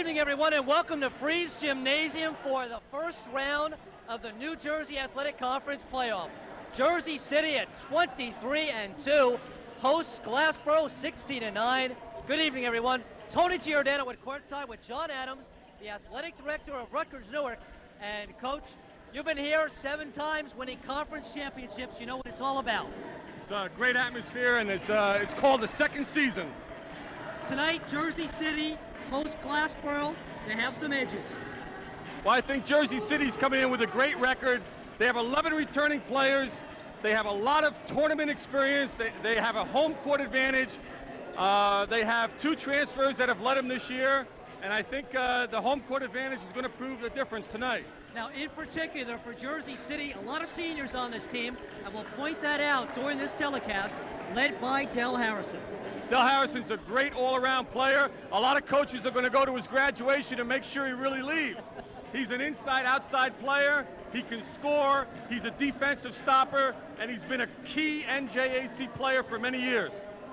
evening, everyone, and welcome to Freeze Gymnasium for the first round of the New Jersey Athletic Conference playoff. Jersey City at 23-2 hosts Glassboro 16-9. Good evening, everyone. Tony Giordano at courtside with John Adams, the athletic director of Rutgers Newark. And Coach, you've been here 7 times winning conference championships. You know what it's all about. It's a great atmosphere, and it's called the second season. Tonight, Jersey City hosts Glassboro. They have some edges. Well, I think Jersey City's coming in with a great record. They have 11 returning players. They have a lot of tournament experience. They have a home court advantage. They have 2 transfers that have led them this year, and I think the home court advantage is going to prove the difference tonight. Now, in particular, for Jersey City, a lot of seniors on this team, and we'll point that out during this telecast, led by Del Harrison. Del Harrison's a great all-around player. A lot of coaches are going to go to his graduation to make sure he really leaves. He's an inside-outside player. He can score. He's a defensive stopper, and he's been a key NJAC player for many years.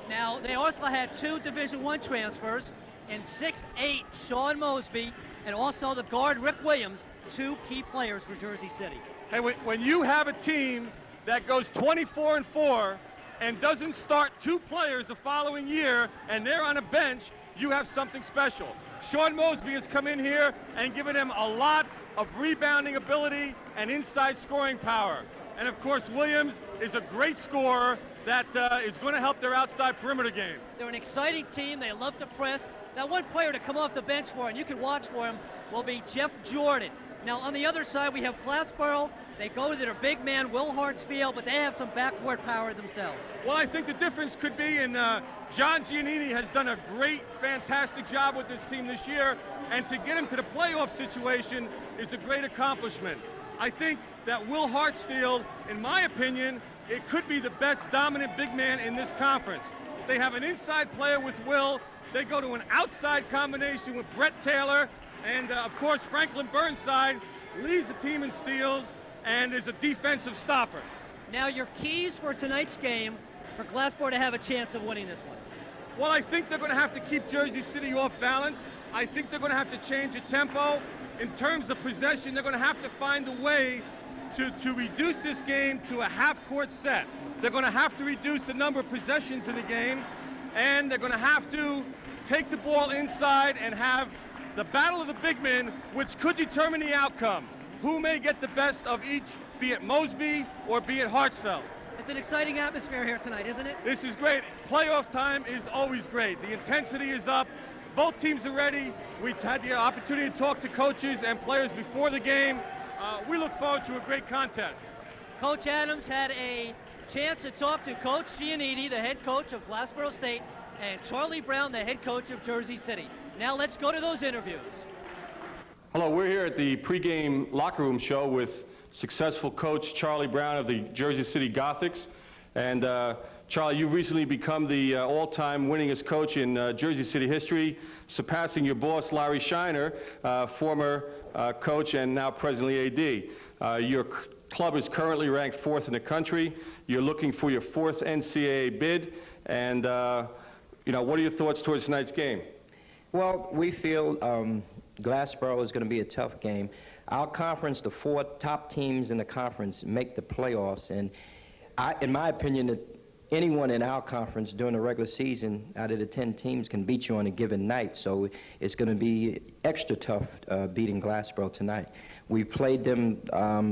Now, they also had 2 Division I transfers in 6'8", Sean Mosby, and also the guard Rick Williams, 2 key players for Jersey City. Hey, when you have a team that goes 24-4 and doesn't start 2 players the following year, and they're on a bench, you have something special. Sean Mosby has come in here and given him a lot of rebounding ability and inside scoring power. And of course, Williams is a great scorer that is going to help their outside perimeter game. They're an exciting team. They love to press. Now, one player to come off the bench for, and you can watch for him, will be Jeff Jordan. Now, on the other side, we have Glassboro. They go to their big man, Will Hartsfield, but they have some backcourt power themselves. Well, I think the difference could be in John Giannini has done a great, fantastic job with this team this year, and to get him to the playoff situation is a great accomplishment. I think that Will Hartsfield, in my opinion, it could be the best dominant big man in this conference. They have an inside player with Will. They go to an outside combination with Brett Taylor, and of course Franklin Burnside leads the team in steals and is a defensive stopper. Now, your keys for tonight's game for Glassboro to have a chance of winning this one? Well, I think they're going to have to keep Jersey City off balance. I think they're going to have to change the tempo. In terms of possession, they're going to have to find a way to reduce this game to a half-court set. They're going to have to reduce the number of possessions in the game, and they're going to have to take the ball inside and have the battle of the big men, which could determine the outcome. Who may get the best of each, be it Mosby or be it Hartsfield. It's an exciting atmosphere here tonight, isn't it? This is great. Playoff time is always great. The intensity is up. Both teams are ready. We've had the opportunity to talk to coaches and players before the game. We look forward to a great contest. Coach Adams had a chance to talk to Coach Giannini, the head coach of Glassboro State, and Charlie Brown, the head coach of Jersey City. Now let's go to those interviews. Hello, we're here at the pregame locker room show with successful coach Charlie Brown of the Jersey City GOTHICs. And Charlie, you've recently become the all-time winningest coach in Jersey City history, surpassing your boss, Larry Shiner, former coach and now presently AD. Your club is currently ranked 4th in the country. You're looking for your 4th NCAA bid. And, you know, what are your thoughts towards tonight's game? Well, we feel Glassboro is going to be a tough game. Our conference, the 4 top teams in the conference make the playoffs, and in my opinion, that anyone in our conference during the regular season out of the 10 teams can beat you on a given night, so it's going to be extra tough beating Glassboro tonight. We played them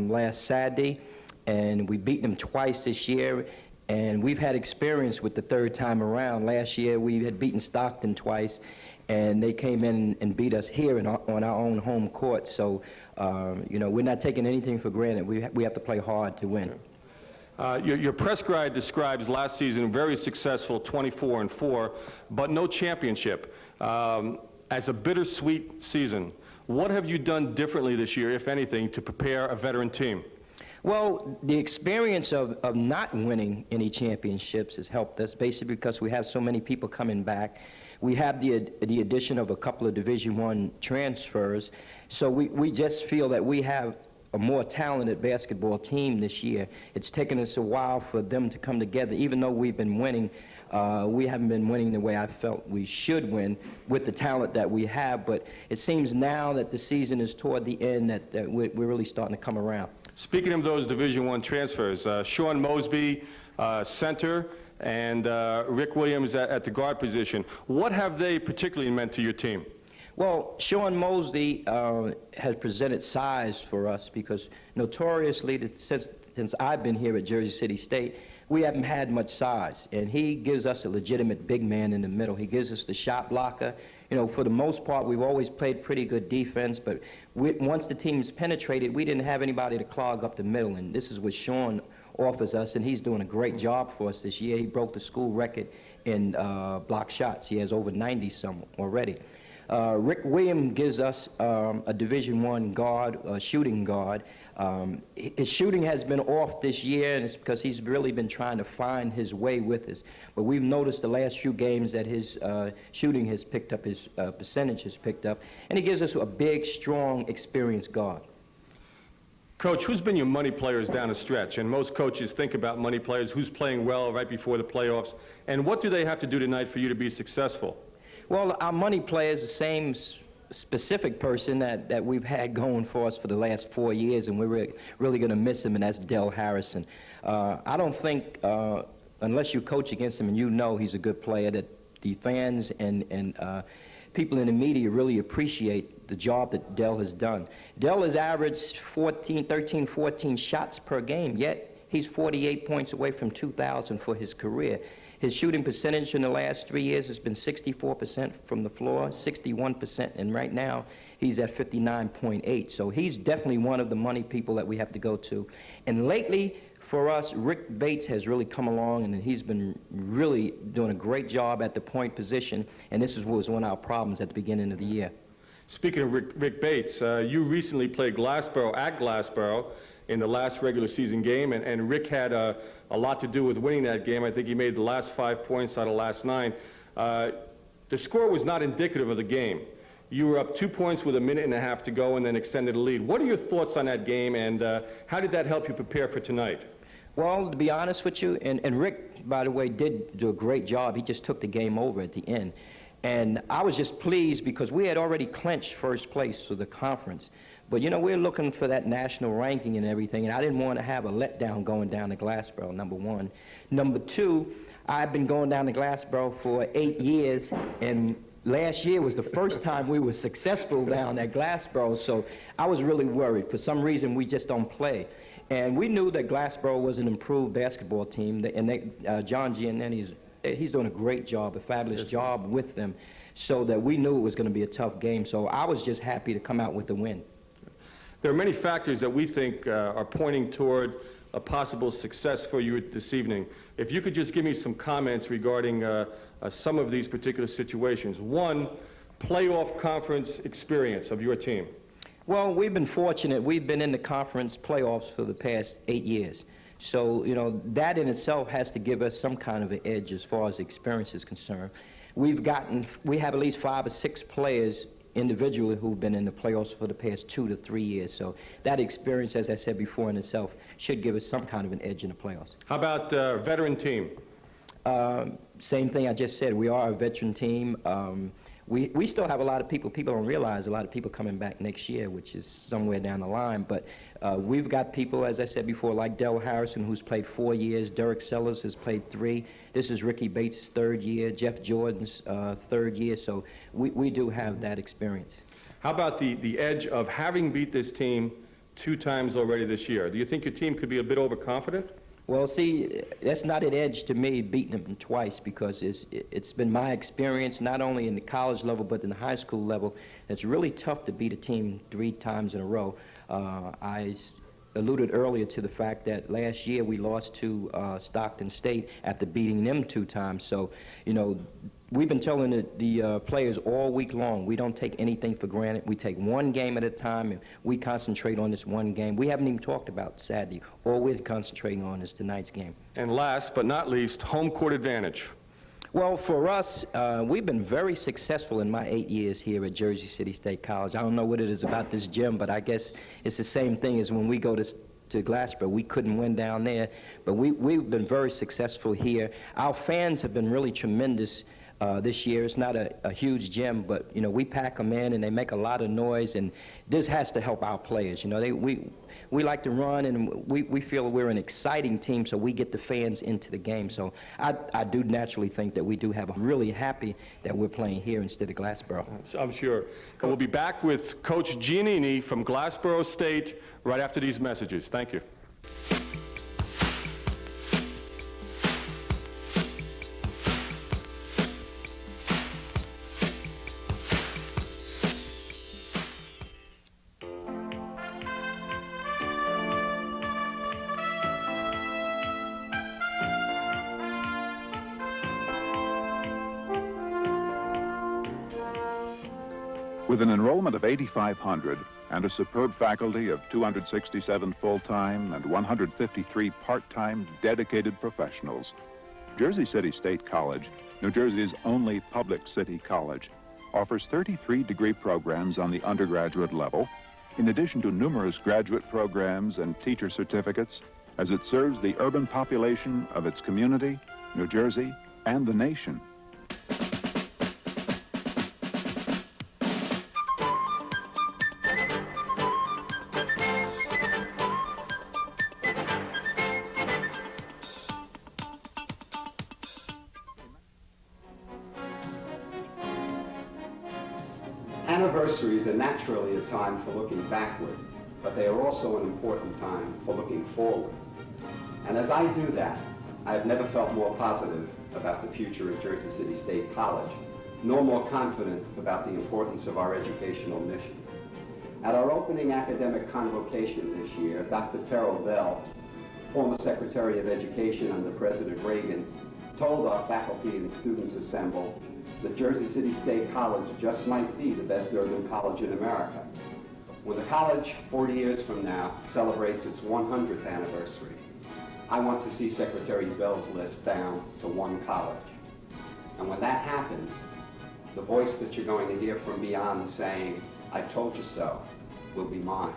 last Saturday, and we beat them twice this year, and we've had experience with the 3rd time around. Last year we had beaten Stockton twice, and they came in and beat us here on our own home court. So, you know, we're not taking anything for granted. We have to play hard to win. Your press guide describes last season very successful 24-4, but no championship. As a bittersweet season, what have you done differently this year, if anything, to prepare a veteran team? Well, the experience of not winning any championships has helped us, basically because we have so many people coming back. We have the addition of a couple of Division I transfers, so we just feel that we have a more talented basketball team this year. It's taken us a while for them to come together. Even though we've been winning, We haven't been winning the way I felt we should win with the talent that we have, but it seems now that the season is toward the end that we're really starting to come around. Speaking of those Division I transfers, Sean Mosby, center, and Rick Williams at the guard position, what have they particularly meant to your team? Well, Sean Mosley has presented size for us because notoriously, since I've been here at Jersey City State, we haven't had much size. And he gives us a legitimate big man in the middle. He gives us the shot blocker. You know, for the most part, we've always played pretty good defense, but once the team's penetrated, we didn't have anybody to clog up the middle. And this is what Sean offers us, and he's doing a great job for us this year. He broke the school record in block shots. He has over 90-some already. Rick Williams gives us a Division I guard, a shooting guard. His shooting has been off this year, and it's because he's really been trying to find his way with us. But we've noticed the last few games that his shooting has picked up, his percentage has picked up, and he gives us a big, strong, experienced guard. Coach, who's been your money players down the stretch? And most coaches think about money players, who's playing well right before the playoffs, and what do they have to do tonight for you to be successful? Well, our money player is the same specific person that we've had going for us for the last 4 years, and we're really going to miss him, and that's Del Harrison. I don't think, unless you coach against him and you know he's a good player, that the fans and people in the media really appreciate the job that Del has done. Del has averaged 13, 14 shots per game, yet he's 48 points away from 2,000 for his career. His shooting percentage in the last 3 years has been 64% from the floor, 61%, and right now he's at 59.8. So he's definitely one of the money people that we have to go to. And lately, for us, Rick Bates has really come along, and he's been really doing a great job at the point position, and this was one of our problems at the beginning of the year. Speaking of Rick Bates, you recently played Glassboro at Glassboro in the last regular season game, and Rick had a lot to do with winning that game. I think he made the last 5 points out of the last 9. The score was not indicative of the game. You were up 2 points with 1.5 minutes to go and then extended the lead. What are your thoughts on that game, and how did that help you prepare for tonight? Well, to be honest with you, and Rick, by the way, did do a great job. He just took the game over at the end. And I was just pleased because we had already clinched first place for the conference. But, you know, we're looking for that national ranking and everything, and I didn't want to have a letdown going down to Glassboro, number one. Number two, I've been going down to Glassboro for 8 years, and last year was the first time we were successful down at Glassboro, so I was really worried. For some reason, we just don't play. And we knew that Glassboro was an improved basketball team, and John Giannini, he's doing a great job, a fabulous job with them, so that we knew it was going to be a tough game. So I was just happy to come out with the win. There are many factors that we think are pointing toward a possible success for you this evening. If you could just give me some comments regarding some of these particular situations. One, playoff conference experience of your team. Well, we've been fortunate. We've been in the conference playoffs for the past 8 years. So, you know, that in itself has to give us some kind of an edge as far as experience is concerned. We have at least 5 or 6 players individually who've been in the playoffs for the past 2 to 3 years. So that experience, as I said before in itself, should give us some kind of an edge in the playoffs. How about veteran team? Same thing I just said. We are a veteran team. We still have a lot of people don't realize, a lot of people coming back next year, which is somewhere down the line. But we've got people, as I said before, like Del Harrison, who's played 4 years. Derek Sellers has played 3. This is Ricky Bates' 3rd year. Jeff Jordan's 3rd year. So we do have that experience. How about the edge of having beat this team 2 times already this year? Do you think your team could be a bit overconfident? Well, see, that's not an edge to me, beating them twice, because it's been my experience, not only in the college level, but in the high school level. It's really tough to beat a team 3 times in a row. I alluded earlier to the fact that last year we lost to Stockton State after beating them 2 times. So, you know, we've been telling the players all week long, we don't take anything for granted. We take one game at a time, and we concentrate on this one game. We haven't even talked about Saturday. All we're concentrating on is tonight's game. And last but not least, home court advantage. Well, for us, we've been very successful in my 8 years here at Jersey City State College. I don't know what it is about this gym, but I guess it's the same thing as when we go to to Glassboro. We couldn't win down there, but we've been very successful here. Our fans have been really tremendous this year. It's not a huge gym, but, you know, we pack them in and they make a lot of noise, and this has to help our players. You know, we like to run, and we feel we're an exciting team, so we get the fans into the game. So I do naturally think that we do have a really happy that we're playing here instead of Glassboro. I'm sure. And we'll be back with Coach Giannini from Glassboro State right after these messages. Thank you. With an enrollment of 8,500 and a superb faculty of 267 full-time and 153 part-time dedicated professionals, Jersey City State College, New Jersey's only public city college, offers 33 degree programs on the undergraduate level, in addition to numerous graduate programs and teacher certificates, as it serves the urban population of its community, New Jersey, and the nation. Anniversaries are naturally a time for looking backward, but they are also an important time for looking forward. And as I do that, I have never felt more positive about the future of Jersey City State College, nor more confident about the importance of our educational mission. At our opening academic convocation this year, Dr. Terrell Bell, former Secretary of Education under President Reagan, told our faculty and students assembled that Jersey City State College just might be the best urban college in America. When the college, 40 years from now, celebrates its 100th anniversary, I want to see Secretary Bell's list down to one college. And when that happens, the voice that you're going to hear from beyond saying, "I told you so," will be mine.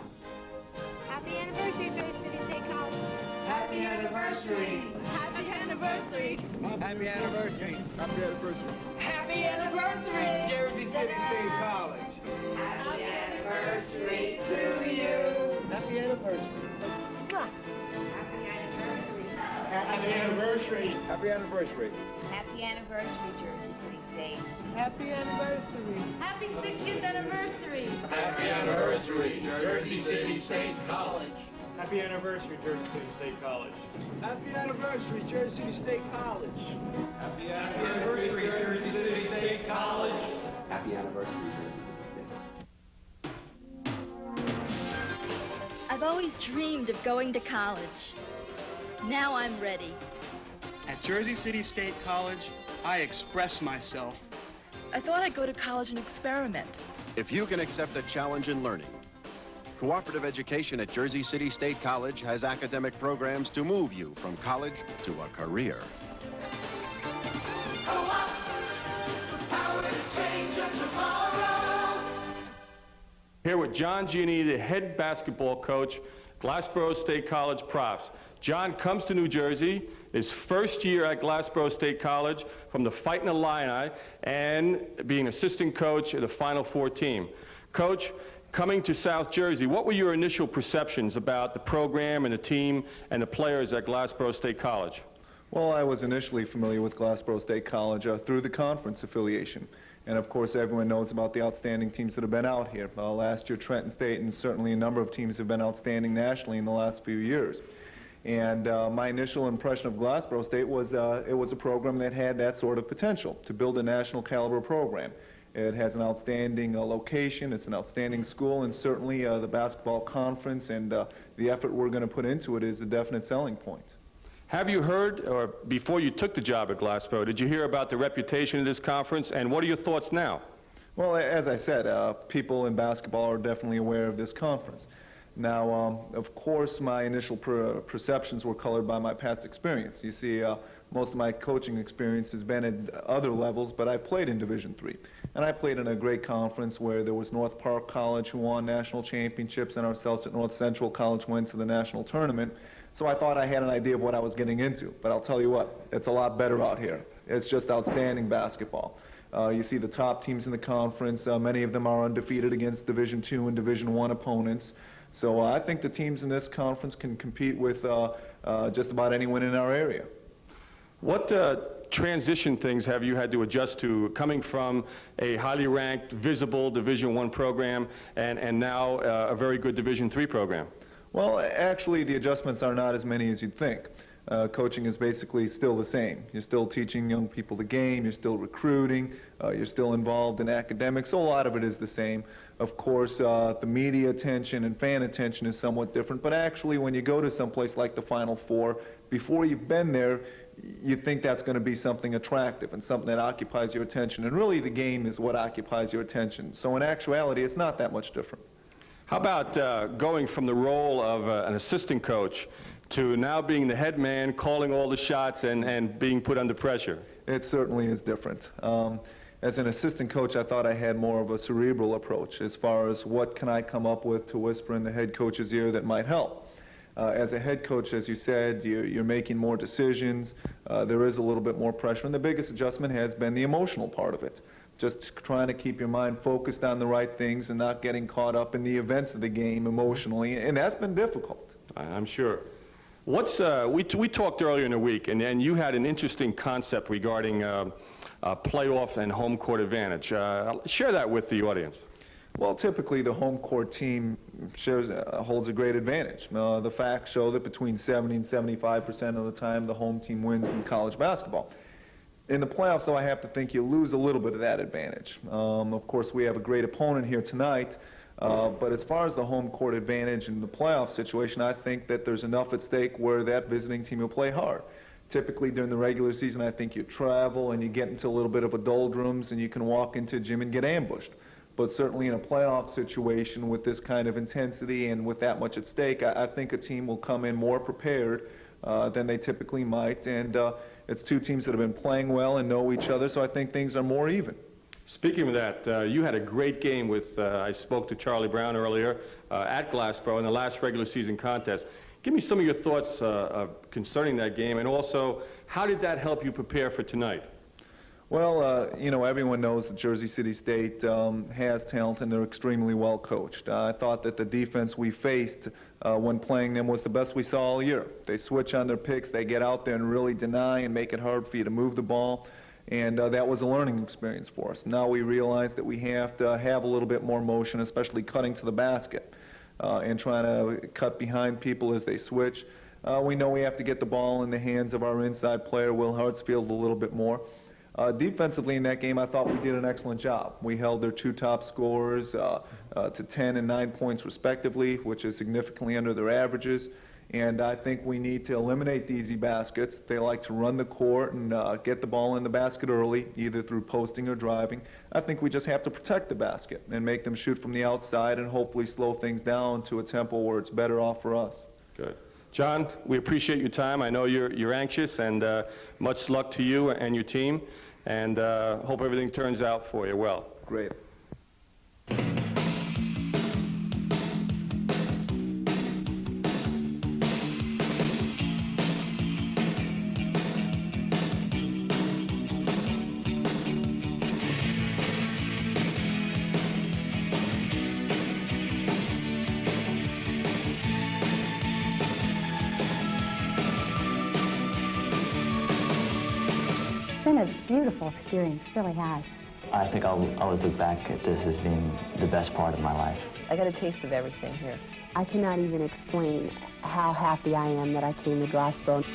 Happy anniversary, Jersey City State College. Happy anniversary. Happy anniversary. Happy anniversary. Happy anniversary. Happy anniversary, Jersey City State College. Happy anniversary to you. Happy anniversary. Happy anniversary. Happy anniversary. Happy anniversary, Jersey City State. Happy anniversary. Happy 60th anniversary. Happy anniversary, Jersey City State College. Happy anniversary, Jersey City State College. Happy anniversary, Jersey City State College. Happy anniversary, Jersey City State College. Happy anniversary, Jersey City State. I've always dreamed of going to college. Now I'm ready. At Jersey City State College, I express myself. I thought I'd go to college and experiment. If you can accept a challenge in learning, cooperative education at Jersey City State College has academic programs to move you from college to a career. Here with John Giannini, the head basketball coach, Glassboro State College Profs. John comes to New Jersey, his first year at Glassboro State College from the Fighting Illini and being assistant coach of the Final Four team. Coach, coming to South Jersey, what were your initial perceptions about the program and the team and the players at Glassboro State College? Well, I was initially familiar with Glassboro State College through the conference affiliation. And of course, everyone knows about the outstanding teams that have been out here. Last year, Trenton State, and certainly a number of teams have been outstanding nationally in the last few years. And my initial impression of Glassboro State was it was a program that had that sort of potential to build a national caliber program. It has an outstanding location, it's an outstanding school, and certainly the basketball conference and the effort we're going to put into it is a definite selling point. Have you heard, or before you took the job at Glassboro, did you hear about the reputation of this conference, and what are your thoughts now? Well, as I said, people in basketball are definitely aware of this conference. Now, of course, my initial perceptions were colored by my past experience. You see, most of my coaching experience has been at other levels, but I played in Division III. And I played in a great conference where there was North Park College who won national championships, and ourselves at North Central College went to the national tournament. So I thought I had an idea of what I was getting into. But I'll tell you what, it's a lot better out here. It's just outstanding basketball. You see the top teams in the conference. Many of them are undefeated against Division II and Division I opponents. So I think the teams in this conference can compete with just about anyone in our area. What transition things have you had to adjust to coming from a highly ranked, visible Division I program and now a very good Division III program? Well, actually, the adjustments are not as many as you'd think. Coaching is basically still the same. You're still teaching young people the game, you're still recruiting, you're still involved in academics, so a lot of it is the same. Of course, the media attention and fan attention is somewhat different, but actually when you go to someplace like the Final Four, before you've been there, you think that's going to be something attractive and something that occupies your attention, and really the game is what occupies your attention. So in actuality, it's not that much different. How about going from the role of an assistant coach to now being the head man, calling all the shots and being put under pressure? It certainly is different. As an assistant coach, I thought I had more of a cerebral approach as far as what can I come up with to whisper in the head coach's ear that might help. As a head coach, as you said, you're making more decisions. There is a little bit more pressure, and the biggest adjustment has been the emotional part of it. Just trying to keep your mind focused on the right things and not getting caught up in the events of the game emotionally, and that's been difficult. I'm sure. We talked earlier in the week, and you had an interesting concept regarding playoff and home court advantage. Share that with the audience. Well, typically the home court team holds a great advantage. The facts show that between 70 and 75% of the time the home team wins in college basketball. In the playoffs, though, I have to think you lose a little bit of that advantage. Of course, we have a great opponent here tonight, but as far as the home court advantage in the playoff situation, I think that there's enough at stake where that visiting team will play hard. Typically during the regular season, I think you travel and you get into a little bit of a doldrums and you can walk into a gym and get ambushed. But certainly in a playoff situation with this kind of intensity and with that much at stake, I think a team will come in more prepared than they typically might. And it's two teams that have been playing well and know each other, so I think things are more even. Speaking of that, you had a great game with, I spoke to Charlie Brown earlier, at Glassboro in the last regular season contest. Give me some of your thoughts concerning that game, and also, how did that help you prepare for tonight? Well, you know, everyone knows that Jersey City State has talent and they're extremely well coached. I thought that the defense we faced when playing them was the best we saw all year. They switch on their picks, they get out there and really deny and make it hard for you to move the ball, and that was a learning experience for us. Now we realize that we have to have a little bit more motion, especially cutting to the basket and trying to cut behind people as they switch. We know we have to get the ball in the hands of our inside player, Will Hartsfield, a little bit more. Defensively in that game, I thought we did an excellent job. We held their two top scorers to 10 and 9 points respectively, which is significantly under their averages. And I think we need to eliminate the easy baskets. They like to run the court and get the ball in the basket early, either through posting or driving. I think we just have to protect the basket and make them shoot from the outside and hopefully slow things down to a tempo where it's better off for us. Good. John, we appreciate your time. I know you're anxious, and much luck to you and your team. And hope everything turns out for you well. Great. It's been a beautiful experience, it really has. I think I'll always look back at this as being the best part of my life. I got a taste of everything here. I cannot even explain how happy I am that I came to Glassboro.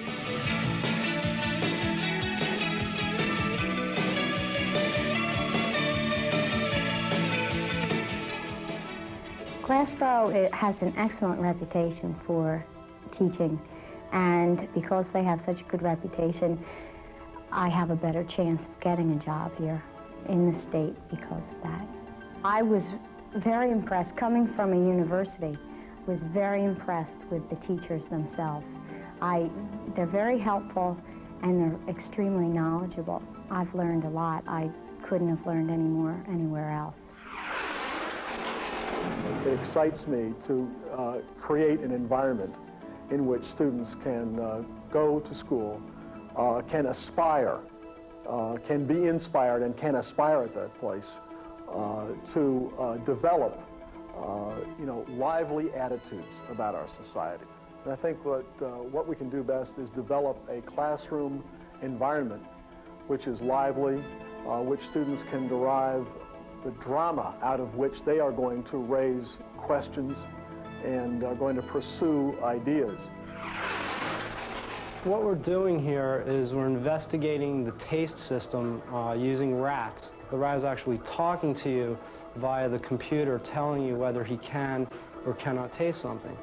Glassboro has an excellent reputation for teaching, and because they have such a good reputation, I have a better chance of getting a job here in the state because of that. I was very impressed coming from a university was very impressed with the teachers themselves. They're very helpful and they're extremely knowledgeable. I've learned a lot. I couldn't have learned any more anywhere else. It excites me to create an environment in which students can go to school, can aspire, can be inspired and can aspire at that place to develop lively attitudes about our society. And I think what we can do best is develop a classroom environment which is lively, which students can derive the drama out of which they are going to raise questions and are going to pursue ideas. What we're doing here is we're investigating the taste system using rats. The rat is actually talking to you via the computer, telling you whether he can or cannot taste something.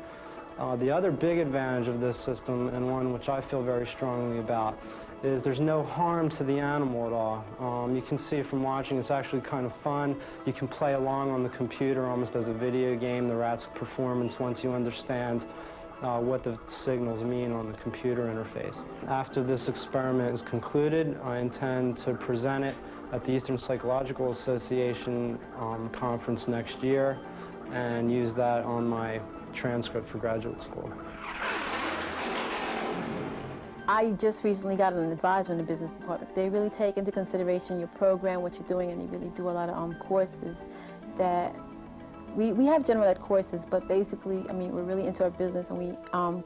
The other big advantage of this system, and one which I feel very strongly about, is there's no harm to the animal at all. You can see from watching, it's actually kind of fun. You can play along on the computer almost as a video game, the rat's performance, once you understand what the signals mean on the computer interface. After this experiment is concluded, I intend to present it at the Eastern Psychological Association conference next year and use that on my transcript for graduate school. I just recently got an advisor in the business department. They really take into consideration your program, what you're doing, and you really do a lot of courses that we have general ed courses, but basically, I mean, we're really into our business, and we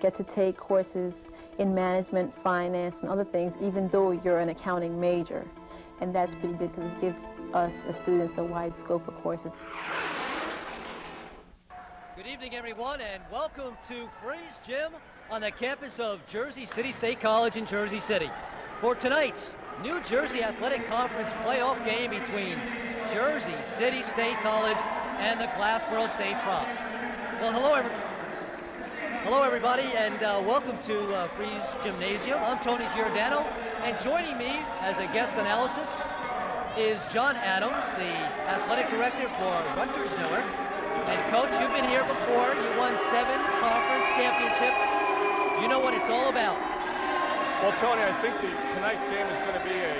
get to take courses in management, finance, and other things, even though you're an accounting major. And that's pretty good because it gives us as students a wide scope of courses. Good evening, everyone, and welcome to Freeze Gym on the campus of Jersey City State College in Jersey City for tonight's New Jersey Athletic Conference playoff game between Jersey City State College and the Glassboro State Profs. Well, hello everybody, and welcome to Freeze Gymnasium. I'm Tony Giordano, and joining me as a guest analysis is John Adams, the athletic director for Rutgers Newark. And Coach, you've been here before. You won 7 conference championships. You know what it's all about. Well, Tony, I think tonight's game is going to be a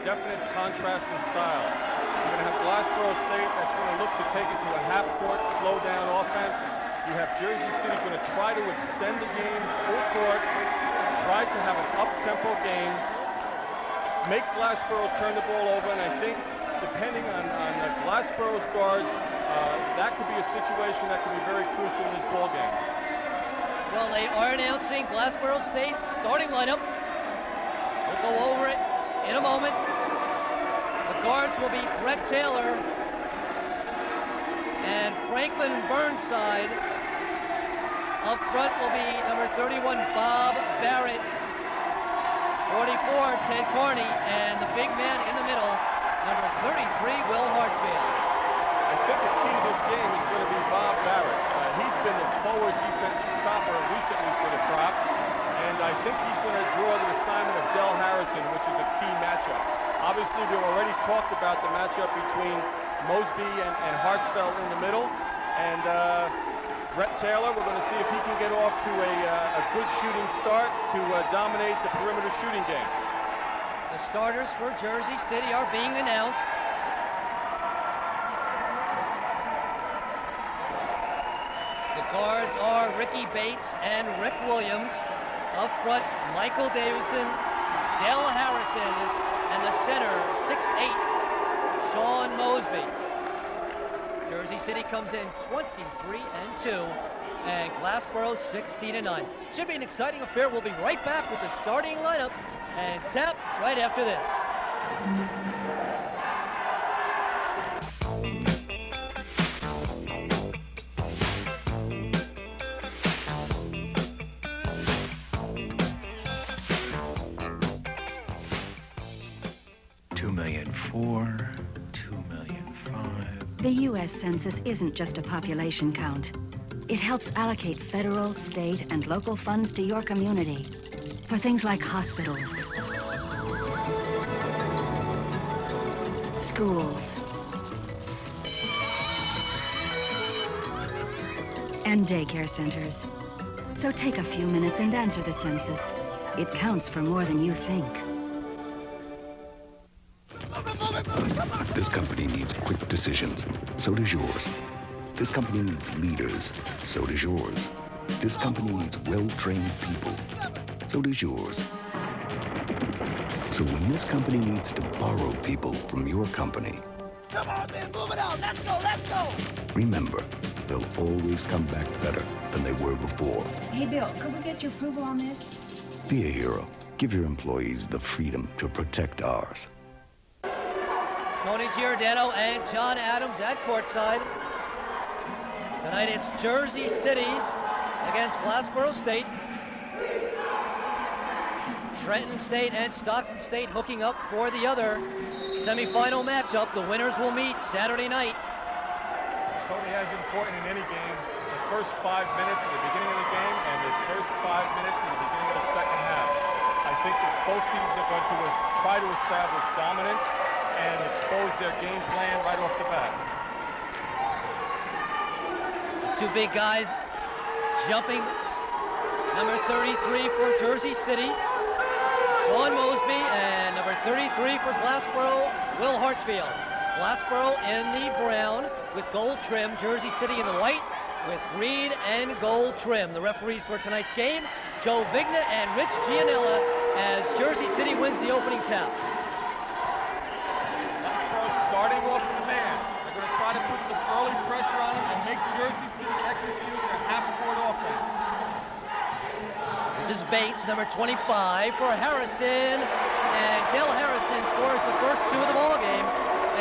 definite contrast in style. You're going to have Glassboro State that's going to look to take it to a half-court, slow-down offense. You have Jersey City going to try to extend the game full court, try to have an up-tempo game, make Glassboro turn the ball over, and I think depending on Glassboro's guards, that could be a situation that could be very crucial in this ball game. Well, they are announcing Glassboro State's starting lineup. We'll go over it in a moment. The guards will be Brett Taylor and Franklin Burnside. Up front will be number 31, Bob Barrett. 44, Ted Carney, and the big man in the middle, number 33, Will Hartsfield. I think the key to this game is going to be Bob Barrett. He's been the forward defensive stopper recently for the Profs, and I think he's going to draw the assignment of Del Harrison, which is a key matchup. Obviously, we've already talked about the matchup between Mosby and Hartsfield in the middle, and Brett Taylor, we're going to see if he can get off to a good shooting start to dominate the perimeter shooting game. The starters for Jersey City are being announced. The guards are Ricky Bates and Rick Williams. Up front, Michael Davison, Del Harrison, and the center, 6'8", Sean Mosby. Jersey City comes in 23-2, and Glassboro 16-9. Should be an exciting affair. We'll be right back with the starting lineup and tap right after this. The U.S. Census isn't just a population count. It helps allocate federal, state, and local funds to your community for things like hospitals, schools, and daycare centers. So take a few minutes and answer the census. It counts for more than you think. This company needs quick decisions. So does yours. This company needs leaders. So does yours. This company needs well-trained people. So does yours. So when this company needs to borrow people from your company, come on, man, move it out. Let's go, let's go. Remember, they'll always come back better than they were before. Hey, Bill, could we get your approval on this? Be a hero. Give your employees the freedom to protect ours. Tony Giordano and John Adams at courtside. Tonight it's Jersey City against Glassboro State. Trenton State and Stockton State hooking up for the other semifinal matchup. The winners will meet Saturday night. Tony, as important in any game, the first 5 minutes at the beginning of the game and the first 5 minutes at the beginning of the second half. I think that both teams are going to try to establish dominance and expose their game plan right off the bat. Two big guys jumping. Number 33 for Jersey City, Sean Mosby, and number 33 for Glassboro, Will Hartsfield. Glassboro in the brown with gold trim, Jersey City in the white with green and gold trim. The referees for tonight's game, Joe Vigna and Rich Gianella, as Jersey City wins the opening tap. Glassboro starting off with the man. They're going to try to put some early pressure on him and make Jersey City execute their half-court offense. This is Bates, number 25 for Harrison, and Del Harrison scores the first two of the ball game,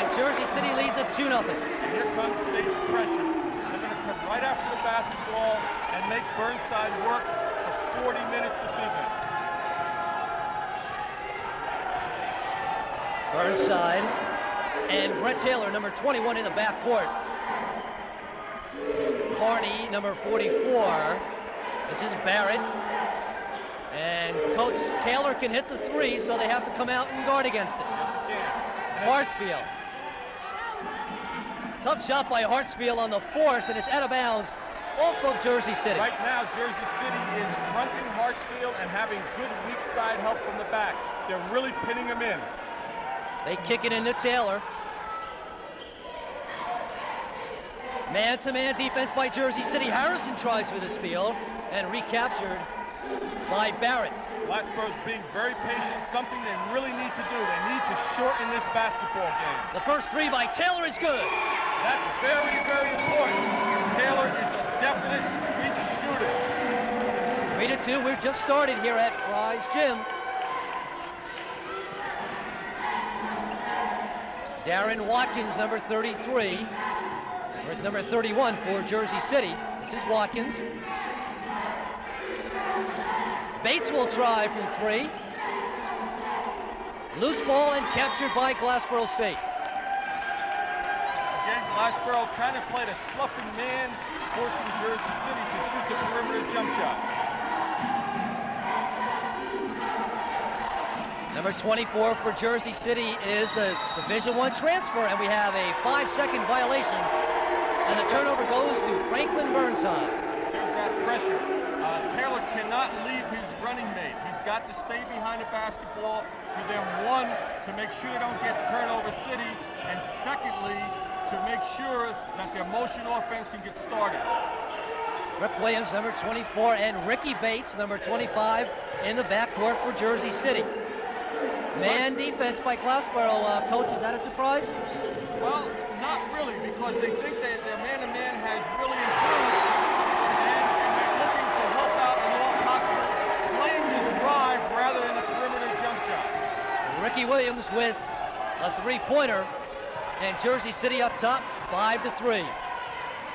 and Jersey City leads at 2-0. And here comes State's pressure. They're going to come right after the basketball and make Burnside work for 40 minutes this evening. Burnside and Brett Taylor, number 21 in the backcourt. Carney, number 44. This is Barrett. And Coach Taylor can hit the three, so they have to come out and guard against it. Yes, he can. Hartsfield. Tough shot by Hartsfield on the force, and it's out of bounds off of Jersey City. Right now, Jersey City is fronting Hartsfield and having good weak side help from the back. They're really pinning him in. They kick it into Taylor. Man-to-man defense by Jersey City. Harrison tries for the steal and recaptured by Barrett. Glassboro's being very patient, something they really need to do. They need to shorten this basketball game. The first three by Taylor is good. That's very, very important. Taylor is a definite streak shooter. 3-2, we're just started here at Fry's Gym. Darren Watkins, number 33, or number 31 for Jersey City. This is Watkins. Bates will try from three. Loose ball and captured by Glassboro State. Again, Glassboro kind of played a sloughing man, forcing Jersey City to shoot the perimeter jump shot. Number 24 for Jersey City is the Division I transfer, and we have a 5-second violation, and the turnover goes to Franklin Burnside. There's that pressure. Taylor cannot leave his running mate. He's got to stay behind the basketball for them, one, to make sure they don't get turnover city, and secondly, to make sure that their motion offense can get started. Rick Williams, number 24, and Ricky Bates, number 25, in the backcourt for Jersey City. Man defense by Glassboro. Coach, is that a surprise? Well, not really, because they think that their man-to-man has really improved, and they're looking to help out in all possible, playing the drive rather than a perimeter jump shot. Ricky Williams with a three-pointer, and Jersey City up top, 5-3.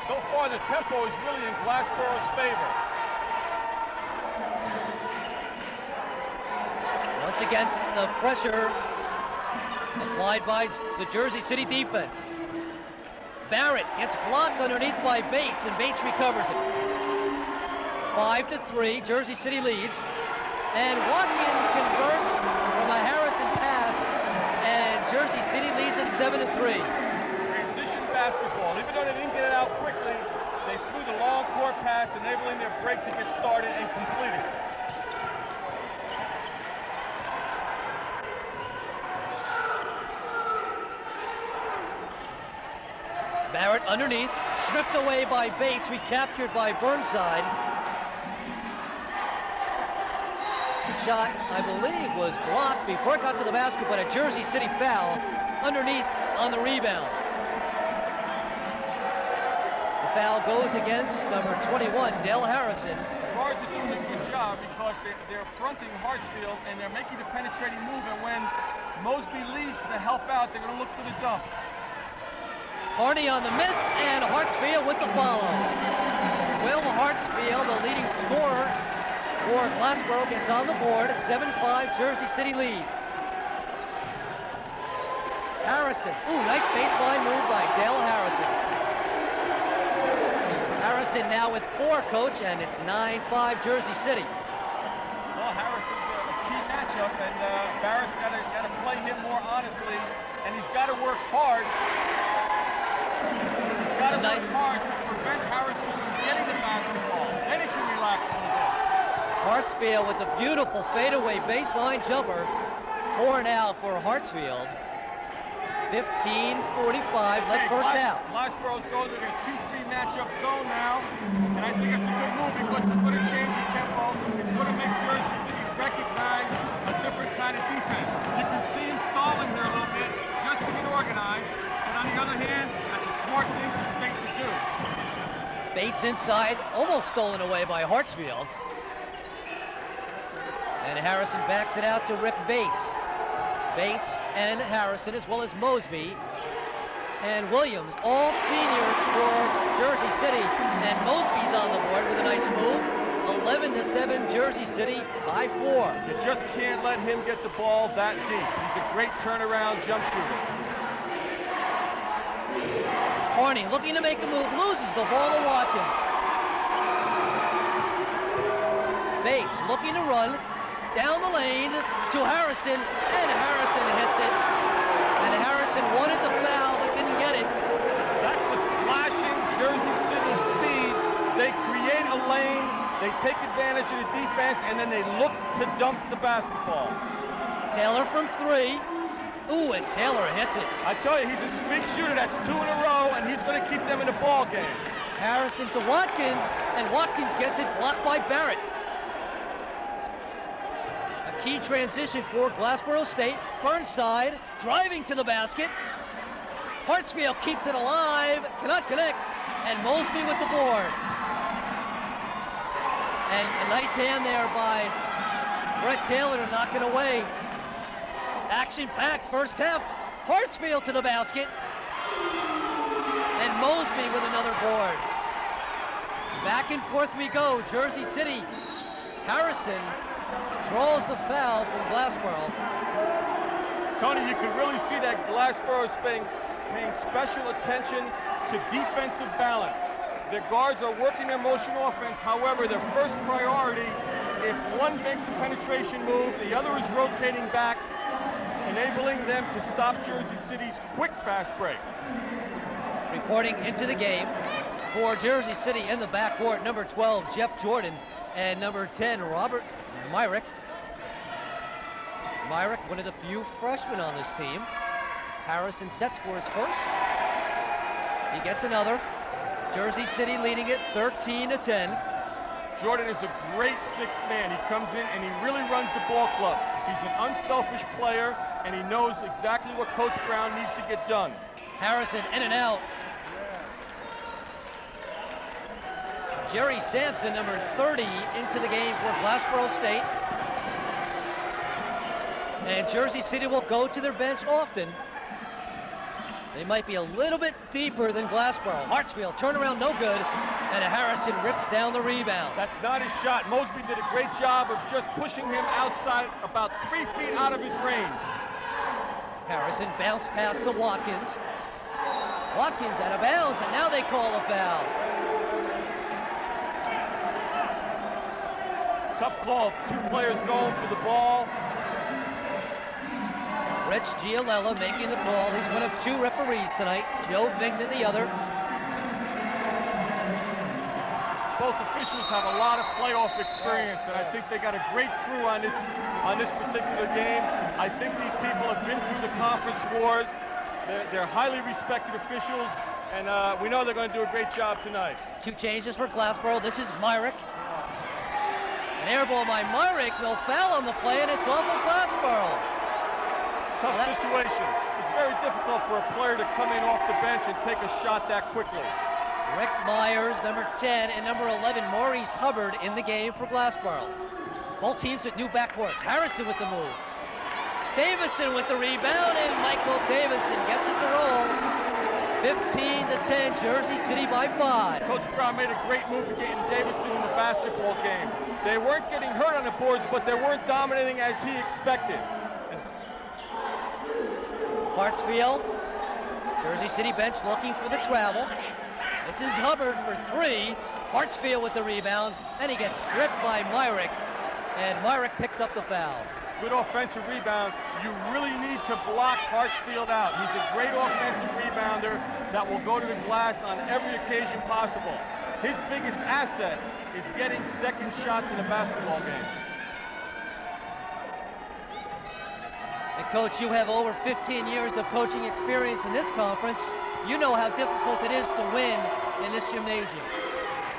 So far, the tempo is really in Glassboro's favor. Once again, the pressure applied by the Jersey City defense. Barrett gets blocked underneath by Bates, and Bates recovers it. 5-3, Jersey City leads. And Watkins converts from a Harrison pass, and Jersey City leads at 7-3. Transition basketball. Even though they didn't get it out quickly, they threw the long court pass pass, enabling their break to get started and completed. Barrett underneath, stripped away by Bates, recaptured by Burnside. The shot, I believe, was blocked before it got to the basket, but a Jersey City foul underneath on the rebound. The foul goes against number 21, Dale Harrison. The guards are doing a good job because they're fronting Hartsfield and they're making the penetrating move, and when Mosby leaves to help out, they're going to look for the dump. Harney on the miss, and Hartsfield with the follow. Will Hartsfield, the leading scorer for Glassboro, gets on the board. 7-5 Jersey City lead. Harrison, nice baseline move by Dale Harrison. Harrison now with 4, coach, and it's 9-5 Jersey City. Well, Harrison's a key matchup, and Barrett's got to play him more honestly, and he's got to work hard. He's got to work hard to prevent Harrison from getting the basketball. Then he can relax a little bit. Hartsfield with the beautiful fadeaway baseline jumper. 4 now for Hartsfield. 15:45 left first half. Glassboro's going to their 2-3 matchup zone now, and I think it's a good move because it's going to change the tempo. It's going to make Jersey City recognize a different kind of defense. You can see him stalling here a little bit just to get organized, but on the other hand, that's a smart thing for State to do. Bates inside, almost stolen away by Hartsfield. And Harrison backs it out to Rick Bates. Bates and Harrison, as well as Mosby and Williams, all seniors for Jersey City. And Mosby's on the board with a nice move. 11-7 Jersey City by 4. You just can't let him get the ball that deep. He's a great turnaround jump shooter. Harney looking to make a move, loses the ball to Watkins. Bates looking to run down the lane to Harrison, and Harrison hits it. And Harrison wanted the foul but didn't get it. That's the slashing Jersey City speed. They create a lane, they take advantage of the defense, and then they look to dump the basketball. Taylor from 3. And Taylor hits it. I tell you, he's a streak shooter. That's 2 in a row, and he's going to keep them in the ball game. Harrison to Watkins, and Watkins gets it blocked by Barrett. A key transition for Glassboro State. Burnside driving to the basket. Hartsfield keeps it alive, cannot connect, and Mosby with the board. And a nice hand there by Brett Taylor to knock it away. Action-packed first half. Hartsfield to the basket. And Mosby with another board. Back and forth we go. Jersey City. Harrison draws the foul from Glassboro. Tony, you can really see that Glassboro is paying special attention to defensive balance. Their guards are working their motion offense. However, their first priority, if one makes the penetration move, the other is rotating back, enabling them to stop Jersey City's quick fast break. Reporting into the game for Jersey City in the backcourt, number 12, Jeff Jordan, and number 10, Robert Myrick. Myrick, one of the few freshmen on this team. Harrison sets for his first. He gets another. Jersey City leading it 13-10. Jordan is a great sixth man. He comes in and he really runs the ball club. He's an unselfish player, and he knows exactly what Coach Brown needs to get done. Harrison in and out. Jerry Sampson, number 30, into the game for Glassboro State. And Jersey City will go to their bench often. They might be a little bit deeper than Glassboro. Hartsfield, turnaround, no good. And Harrison rips down the rebound. That's not his shot. Mosby did a great job of just pushing him outside, about 3 feet out of his range. Harrison bounced past to Watkins. Watkins out of bounds, and now they call a foul. Tough call. 2 players going for the ball. Rich Giolella making the call. He's one of 2 referees tonight. Joe Vignan the other. Both both officials have a lot of playoff experience, and I think they got a great crew on this particular game. I think these people have been through the conference wars. They're highly respected officials, and we know they're going to do a great job tonight. 2 changes for Glassboro. This is Myrick. An air ball by Myrick. No foul on the play, and it's off of Glassboro. Tough situation. It's very difficult for a player to come in off the bench and take a shot that quickly. Rick Myers, number 10, and number 11, Maurice Hubbard, in the game for Glassboro. Both teams with new backcourts. Harrison with the move. Davison with the rebound, and Michael Davison gets it to roll. 15-10, Jersey City by 5. Coach Brown made a great move in getting Davison in the basketball game. They weren't getting hurt on the boards, but they weren't dominating as he expected. Hartsfield, Jersey City bench looking for the travel. This is Hubbard for 3. Hartsfield with the rebound, and he gets stripped by Myrick, and Myrick picks up the foul. Good offensive rebound. You really need to block Hartsfield out. He's a great offensive rebounder that will go to the glass on every occasion possible. His biggest asset is getting second shots in a basketball game. And Coach, you have over 15 years of coaching experience in this conference. You know how difficult it is to win in this gymnasium.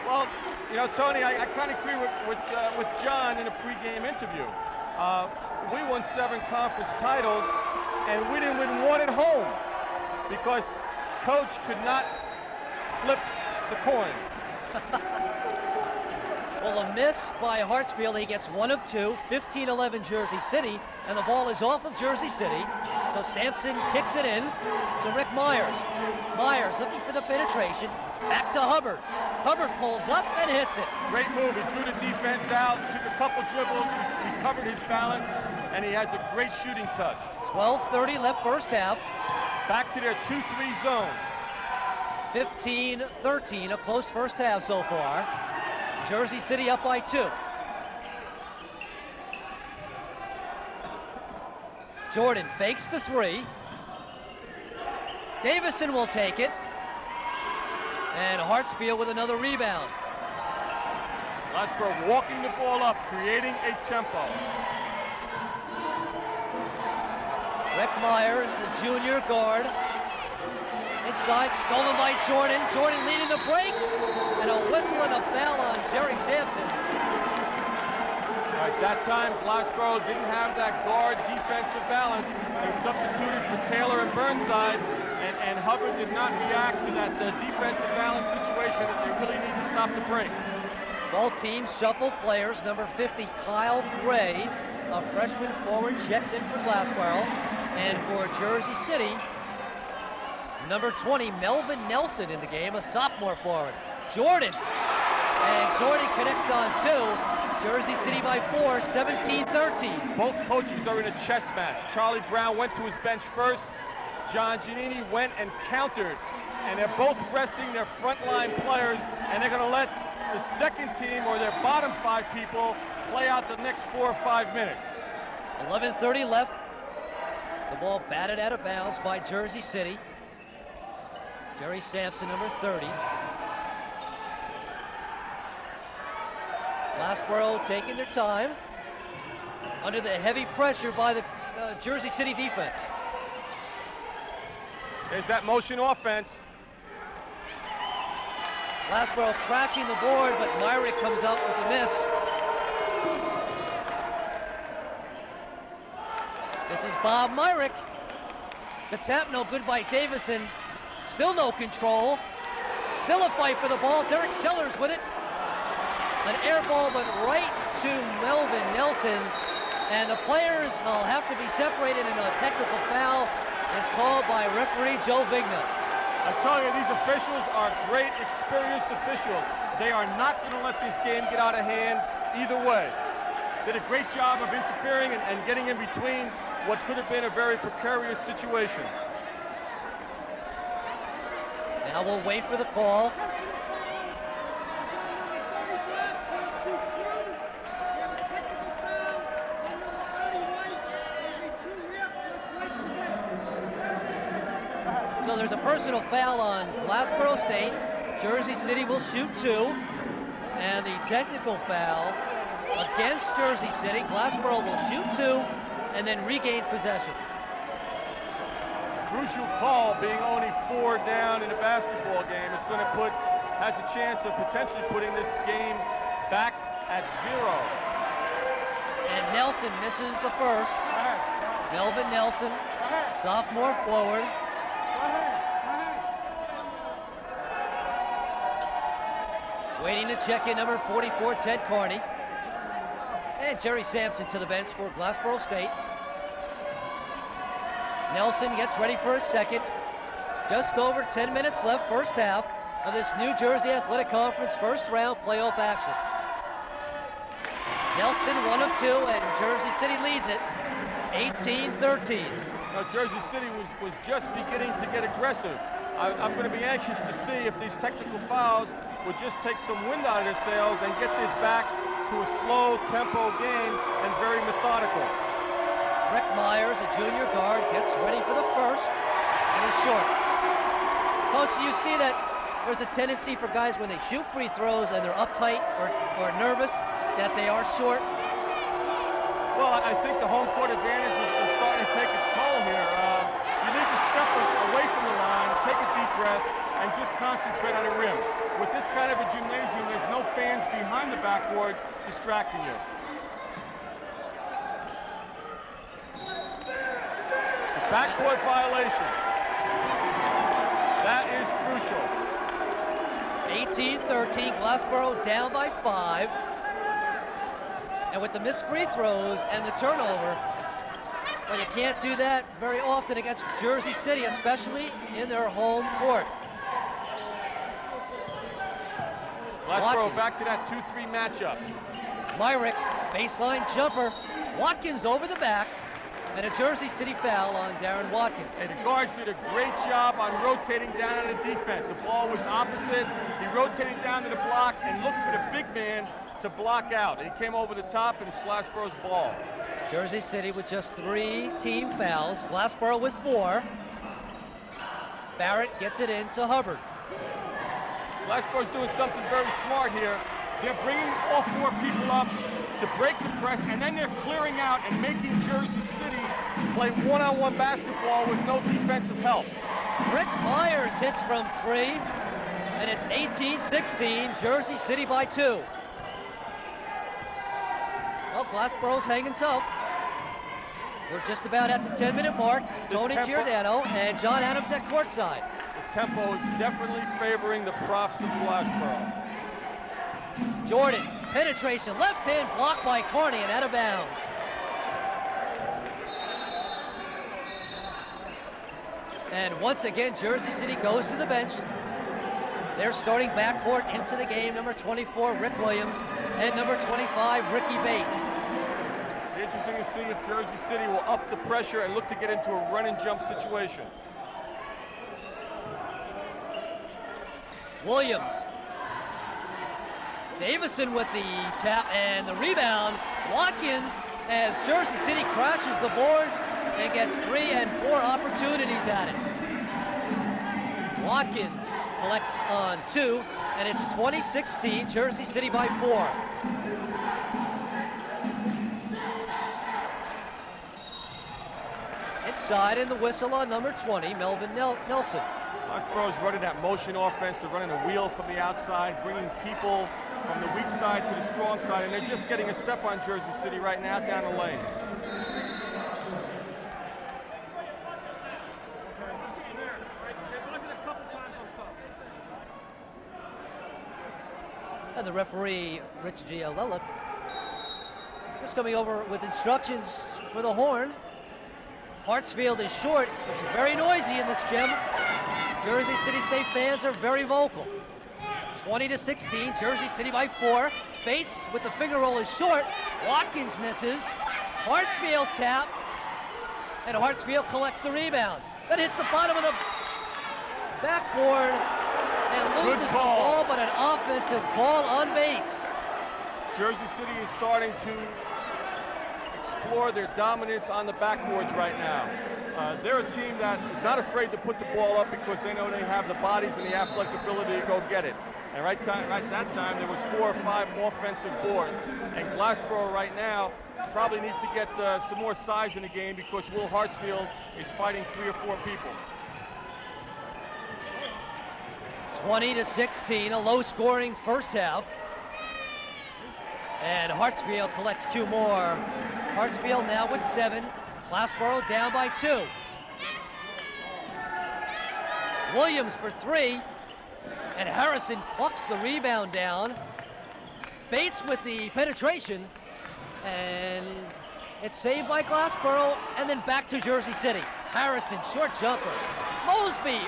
Well, you know, Tony, I kind of agree with John in a pregame interview. We won 7 conference titles, and we didn't win 1 at home because Coach could not flip the coin. Well, a miss by Hartsfield. He gets 1 of 2, 15-11 Jersey City, and the ball is off of Jersey City. So Sampson kicks it in to Rick Myers. Myers looking for the penetration. Back to Hubbard. Hubbard pulls up and hits it. Great move. He drew the defense out, took a couple dribbles, recovered his balance, and he has a great shooting touch. 12:30 left first half. Back to their 2-3 zone. 15-13, a close first half so far. Jersey City up by 2. Jordan fakes the 3. Davison will take it. And Hartsfield with another rebound. Glassboro walking the ball up, creating a tempo. Rick Myers, the junior guard. Inside, stolen by Jordan. Jordan leading the break. And a whistle and a foul on Jerry Sampson. All right, that time, Glassboro didn't have that guard defensive balance. They substituted for Taylor and Burnside, and Hubbard did not react to that defensive balance situation that they really need to stop the break. Both teams shuffle players. Number 50, Kyle Gray, a freshman forward, checks in for Glassboro. And for Jersey City, number 20, Melvin Nelson in the game, a sophomore forward. Jordan, and Jordan connects on 2. Jersey City by 4, 17-13. Both coaches are in a chess match. Charlie Brown went to his bench first. John Giannini went and countered. And they're both resting their frontline players, and they're going to let the second team or their bottom 5 people play out the next 4 or 5 minutes. 11:30 left. The ball batted out of bounds by Jersey City. Jerry Sampson, number 30. Glassboro taking their time under the heavy pressure by the Jersey City defense. There's that motion offense. Glassboro crashing the board, but Myrick comes up with a miss. This is Bob Myrick. The tap no good by Davison. Still no control. Still a fight for the ball. Derek Sellers with it. An air ball, but right to Melvin Nelson. And the players will have to be separated, and a technical foul is called by referee Joe Vigna. I tell you, these officials are great, experienced officials. They are not going to let this game get out of hand either way. Did a great job of interfering and getting in between what could have been a very precarious situation. Now we'll wait for the call. So there's a personal foul on Glassboro State. Jersey City will shoot 2. And the technical foul against Jersey City. Glassboro will shoot 2 and then regain possession. Crucial call, being only 4 down in a basketball game. It's going to has a chance of potentially putting this game back at 0. And Nelson misses the first. Melvin Nelson, sophomore forward. Waiting to check in number 44, Ted Carney. And Jerry Sampson to the bench for Glassboro State. Nelson gets ready for a second. Just over 10 minutes left, first half of this New Jersey Athletic Conference first round playoff action. Nelson 1 of 2, and Jersey City leads it 18-13. Now, Jersey City was just beginning to get aggressive. I'm going to be anxious to see if these technical fouls would just take some wind out of their sails and get this back to a slow tempo game and very methodical. Rick Myers, a junior guard, gets ready for the first and is short. Coach, you see that there's a tendency for guys when they shoot free throws and they're uptight or nervous that they are short? Well, I think the home court advantage is starting to take its toll here. You need to step away from the line, take a deep breath, and just concentrate on the rim. With this kind of a gymnasium, there's no fans behind the backboard distracting you. The backboard violation. That is crucial. 18-13, Glassboro down by 5. And with the missed free throws and the turnover, but you can't do that very often against Jersey City, especially in their home court. Glassboro back to that 2-3 matchup. Myrick, baseline jumper. Watkins over the back, and a Jersey City foul on Darren Watkins. And the guards did a great job on rotating down on the defense. The ball was opposite. He rotated down to the block and looked for the big man to block out. And he came over the top, and it's Glassboro's ball. Jersey City with just 3 team fouls. Glassboro with 4. Barrett gets it in to Hubbard. Glassboro's doing something very smart here. They're bringing all 4 people up to break the press, and then they're clearing out and making Jersey City play one-on-one basketball with no defensive help. Rick Myers hits from 3, and it's 18-16, Jersey City by 2. Well, Glassboro's hanging tough. We're just about at the 10-minute mark. Tony Giordano and John Adams at courtside. The tempo is definitely favoring the profs of Glassboro. Jordan, penetration, left hand blocked by Carney and out of bounds. And once again, Jersey City goes to the bench. They're starting backcourt into the game, number 24, Rick Williams, and number 25, Ricky Bates. Interesting to see if Jersey City will up the pressure and look to get into a run and jump situation. Williams. Davison with the tap and the rebound. Watkins, as Jersey City crashes the boards and gets 3 and 4 opportunities at it. Watkins collects on 2, and it's 20-16, Jersey City by 4. Inside, and the whistle on number 20, Melvin Nelson. Glassboro's running that motion offense. They're running a wheel from the outside, bringing people from the weak side to the strong side, and they're just getting a step on Jersey City right now down the lane. And the referee, Rich Gialella, just coming over with instructions for the horn. Hartsfield is short. It's very noisy in this gym. Jersey City State fans are very vocal. 20-16, Jersey City by 4. Bates with the finger roll is short. Watkins misses. Hartsfield tap. And Hartsfield collects the rebound. That hits the bottom of the backboard and loses the ball, but an offensive call on Bates. Jersey City is starting to explore their dominance on the backboards right now. They're a team that is not afraid to put the ball up because they know they have the bodies and the athletic ability to go get it. And right that time, there was 4 or 5 offensive boards. And Glassboro right now probably needs to get some more size in the game because Will Hartsfield is fighting 3 or 4 people. 20-16, a low-scoring first half. And Hartsfield collects 2 more. Hartsfield now with 7. Glassboro down by 2. Williams for 3. And Harrison plucks the rebound down. Bates with the penetration. And it's saved by Glassboro. And then back to Jersey City. Harrison, short jumper. Mosby.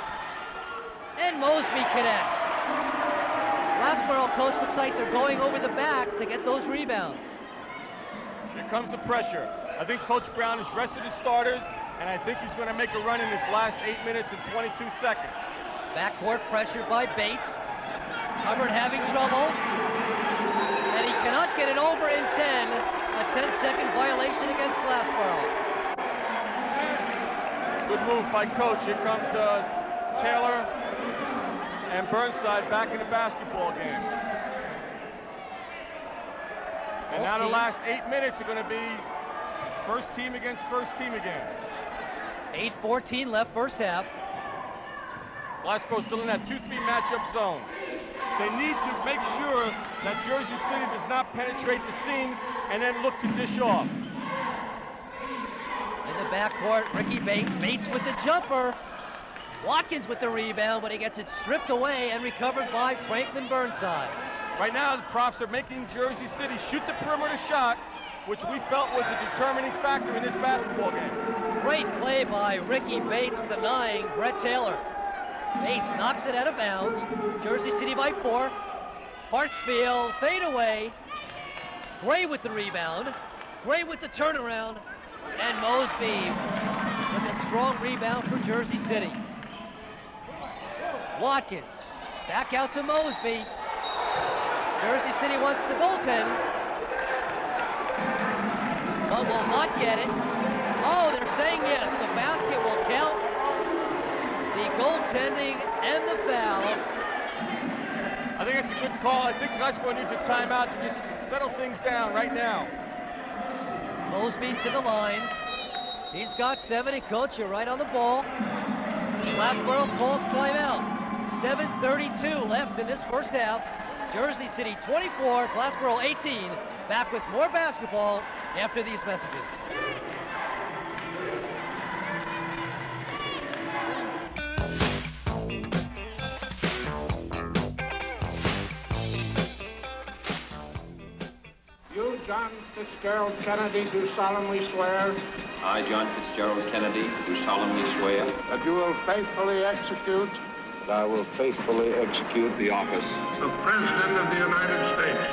And Mosby connects. Glassboro coach looks like they're going over the back to get those rebounds. Here comes the pressure. I think Coach Brown has rested his starters, and I think he's going to make a run in this last 8 minutes and 22 seconds. Backcourt pressure by Bates. Hubbard having trouble. And he cannot get it over in 10. A 10-second violation against Glassboro. Good move by Coach. Here comes Taylor and Burnside back in the basketball game. And now the last 8 minutes are going to be first team against first team again. 8:14 left first half. Glassboro still in that 2-3 matchup zone. They need to make sure that Jersey City does not penetrate the seams and then look to dish off. In the backcourt, Ricky Bates. Bates with the jumper. Watkins with the rebound, but he gets it stripped away and recovered by Franklin Burnside. Right now, the Profs are making Jersey City shoot the perimeter shot, which we felt was a determining factor in this basketball game. Great play by Ricky Bates denying Brett Taylor. Bates knocks it out of bounds. Jersey City by 4. Hartsfield fade away. Gray with the rebound. Gray with the turnaround. And Mosby with a strong rebound for Jersey City. Watkins back out to Mosby. Jersey City wants the goaltend, but will not get it. Oh, they're saying yes. The basket will count. The goaltending and the foul. I think it's a good call. I think Glassboro needs a timeout to just settle things down right now. Mosby to the line. He's got 7. Coach, you're right on the ball. Glassboro calls timeout. 7:32 left in this first half. Jersey City 24, Glassboro 18. Back with more basketball after these messages. You, John Fitzgerald Kennedy, do solemnly swear. I, John Fitzgerald Kennedy, do solemnly swear. That you will faithfully execute. That I will faithfully execute the office of President of the United States.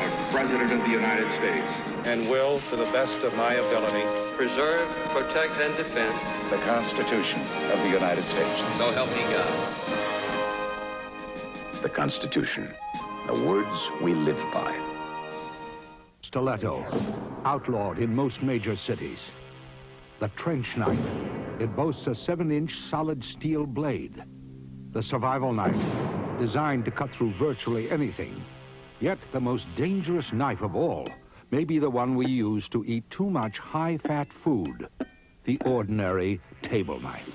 of President of the United States. And will, to the best of my ability, Preserve, protect, and defend the Constitution of the United States. So help me God. The Constitution, the words we live by. Stiletto, outlawed in most major cities. The trench knife, it boasts a 7-inch solid steel blade. The survival knife, designed to cut through virtually anything. Yet the most dangerous knife of all may be the one we use to eat too much high-fat food, the ordinary table knife.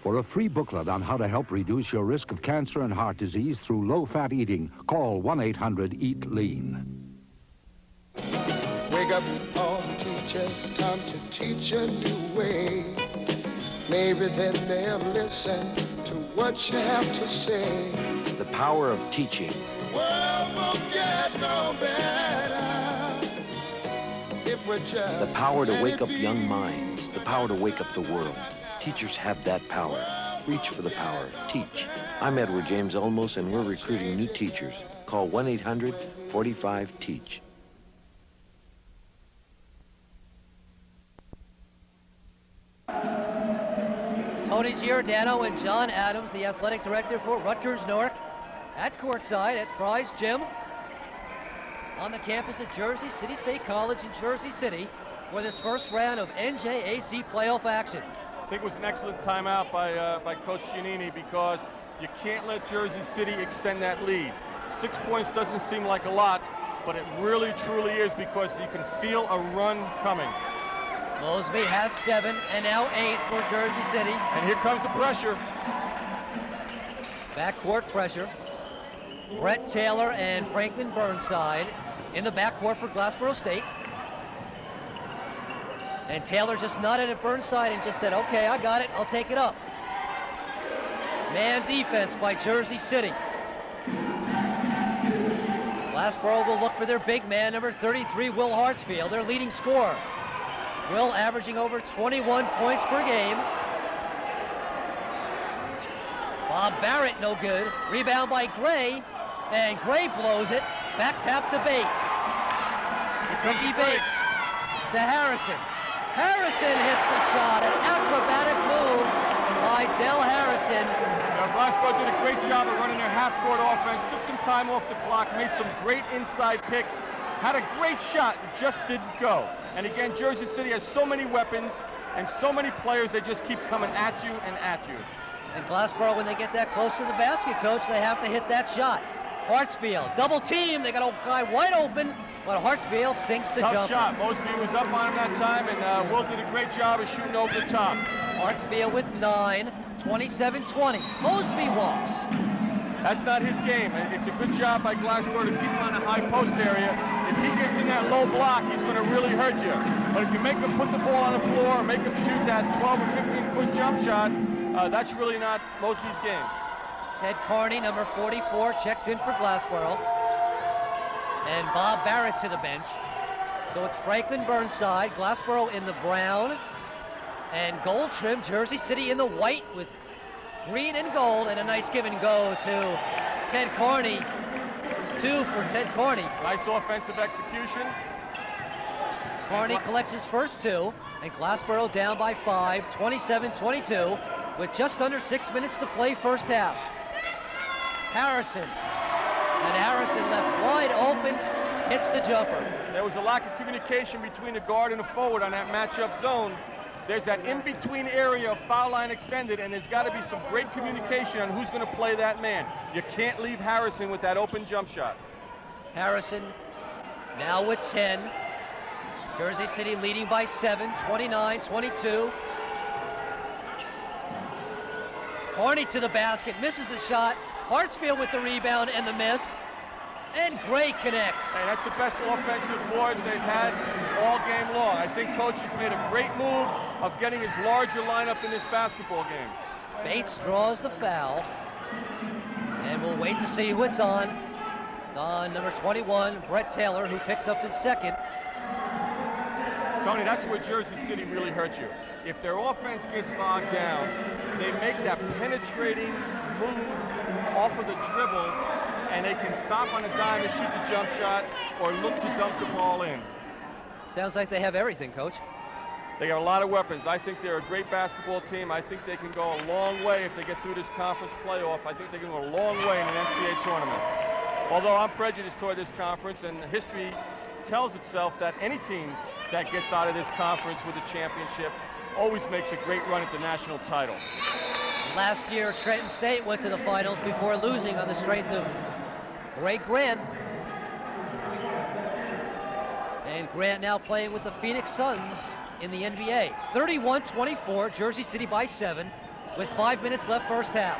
For a free booklet on how to help reduce your risk of cancer and heart disease through low-fat eating, call 1-800-EAT-LEAN. Wake up all the teachers, time to teach a new way. Maybe then they'll listen to what you have to say. The power of teaching. The world won't get no better if we're just The power to wake up young minds. The power to wake up the world. Teachers have that power. Reach for the power. Teach. I'm Edward James Olmos, and we're recruiting new teachers. Call 1-800-45-TEACH. Tony Giordano and John Adams, the athletic director for Rutgers Newark, at courtside at Fry's Gym on the campus of Jersey City State College in Jersey City for this first round of NJAC playoff action. I think it was an excellent timeout by Coach Giannini because You can't let Jersey City extend that lead. 6 points doesn't seem like a lot, but it really, truly is, because you can feel a run coming. Mosby has 7 and now 8 for Jersey City. And here comes the pressure. Backcourt pressure. Brett Taylor and Franklin Burnside in the backcourt for Glassboro State. And Taylor just nodded at Burnside and just said, okay, I got it, I'll take it up. Man defense by Jersey City. Glassboro will look for their big man, number 33, Will Hartsfield, their leading scorer. Will averaging over 21 points per game. Bob Barrett, no good. Rebound by Gray, and Gray blows it. Back tap to Bates. Ricky Bates to Harrison. Harrison hits the shot, an acrobatic move by Del Harrison. Glassboro did a great job of running their half-court offense, took some time off the clock, made some great inside picks, had a great shot, just didn't go. And again, Jersey City has so many weapons and so many players, they just keep coming at you and at you. And Glassboro, when they get that close to the basket, coach, they have to hit that shot. Hartsfield, double team, they got a guy wide open, but Hartsfield sinks the jumper. Tough shot. Mosby was up on him that time, and Will did a great job of shooting over the top. Hartsfield with 9, 27-20. Mosby walks. That's not his game. It's a good job by Glassboro to keep him on the high post area. If he gets in that low block, he's going to really hurt you. But if you make him put the ball on the floor, make him shoot that 12 or 15-foot jump shot, that's really not Mosby's game. Ted Carney, number 44, checks in for Glassboro. And Bob Barrett to the bench. So it's Franklin Burnside, Glassboro in the brown and gold trim, Jersey City in the white with green and gold, and a nice give and go to Ted Carney. 2 for Ted Carney. Nice offensive execution. Carney collects his first 2, and Glassboro down by 5, 27-22, with just under 6 minutes to play first half. Harrison, and Harrison left wide open, hits the jumper. There was a lack of communication between the guard and the forward on that matchup zone. There's that in-between area of foul line extended, and there's got to be some great communication on who's going to play that man. You can't leave Harrison with that open jump shot. Harrison now with 10. Jersey City leading by 7, 29-22. Carney to the basket, misses the shot. Hartsfield with the rebound and the miss. And Gray connects. Hey, that's the best offensive boards they've had all game long. I think coach has made a great move of getting his larger lineup in this basketball game. Bates draws the foul. And we'll wait to see who it's on. It's on number 21, Brett Taylor, who picks up his second. Tony, that's where Jersey City really hurts you. If their offense gets bogged down, they make that penetrating move off of the dribble, and they can stop on a dime and shoot the jump shot or look to dump the ball in. Sounds like they have everything, Coach. They got a lot of weapons. I think they're a great basketball team. I think they can go a long way if they get through this conference playoff. I think they can go a long way in an NCAA tournament. Although I'm prejudiced toward this conference, and history tells itself that any team that gets out of this conference with a championship always makes a great run at the national title. Last year, Trenton State went to the finals before losing on the strength of Ray Grant. And Grant now playing with the Phoenix Suns in the NBA. 31-24, Jersey City by 7, with 5 minutes left first half.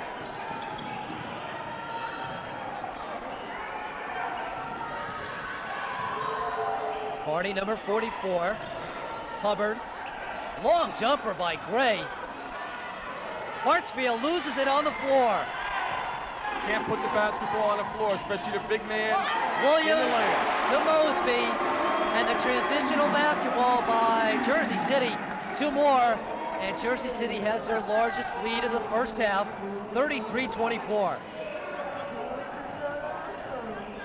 Carney, number 44, Hubbard. Long jumper by Gray. Hartsfield loses it on the floor. Can't put the basketball on the floor, especially the big man. Williams to Mosby, and the transitional basketball by Jersey City. 2 more, and Jersey City has their largest lead in the first half, 33-24.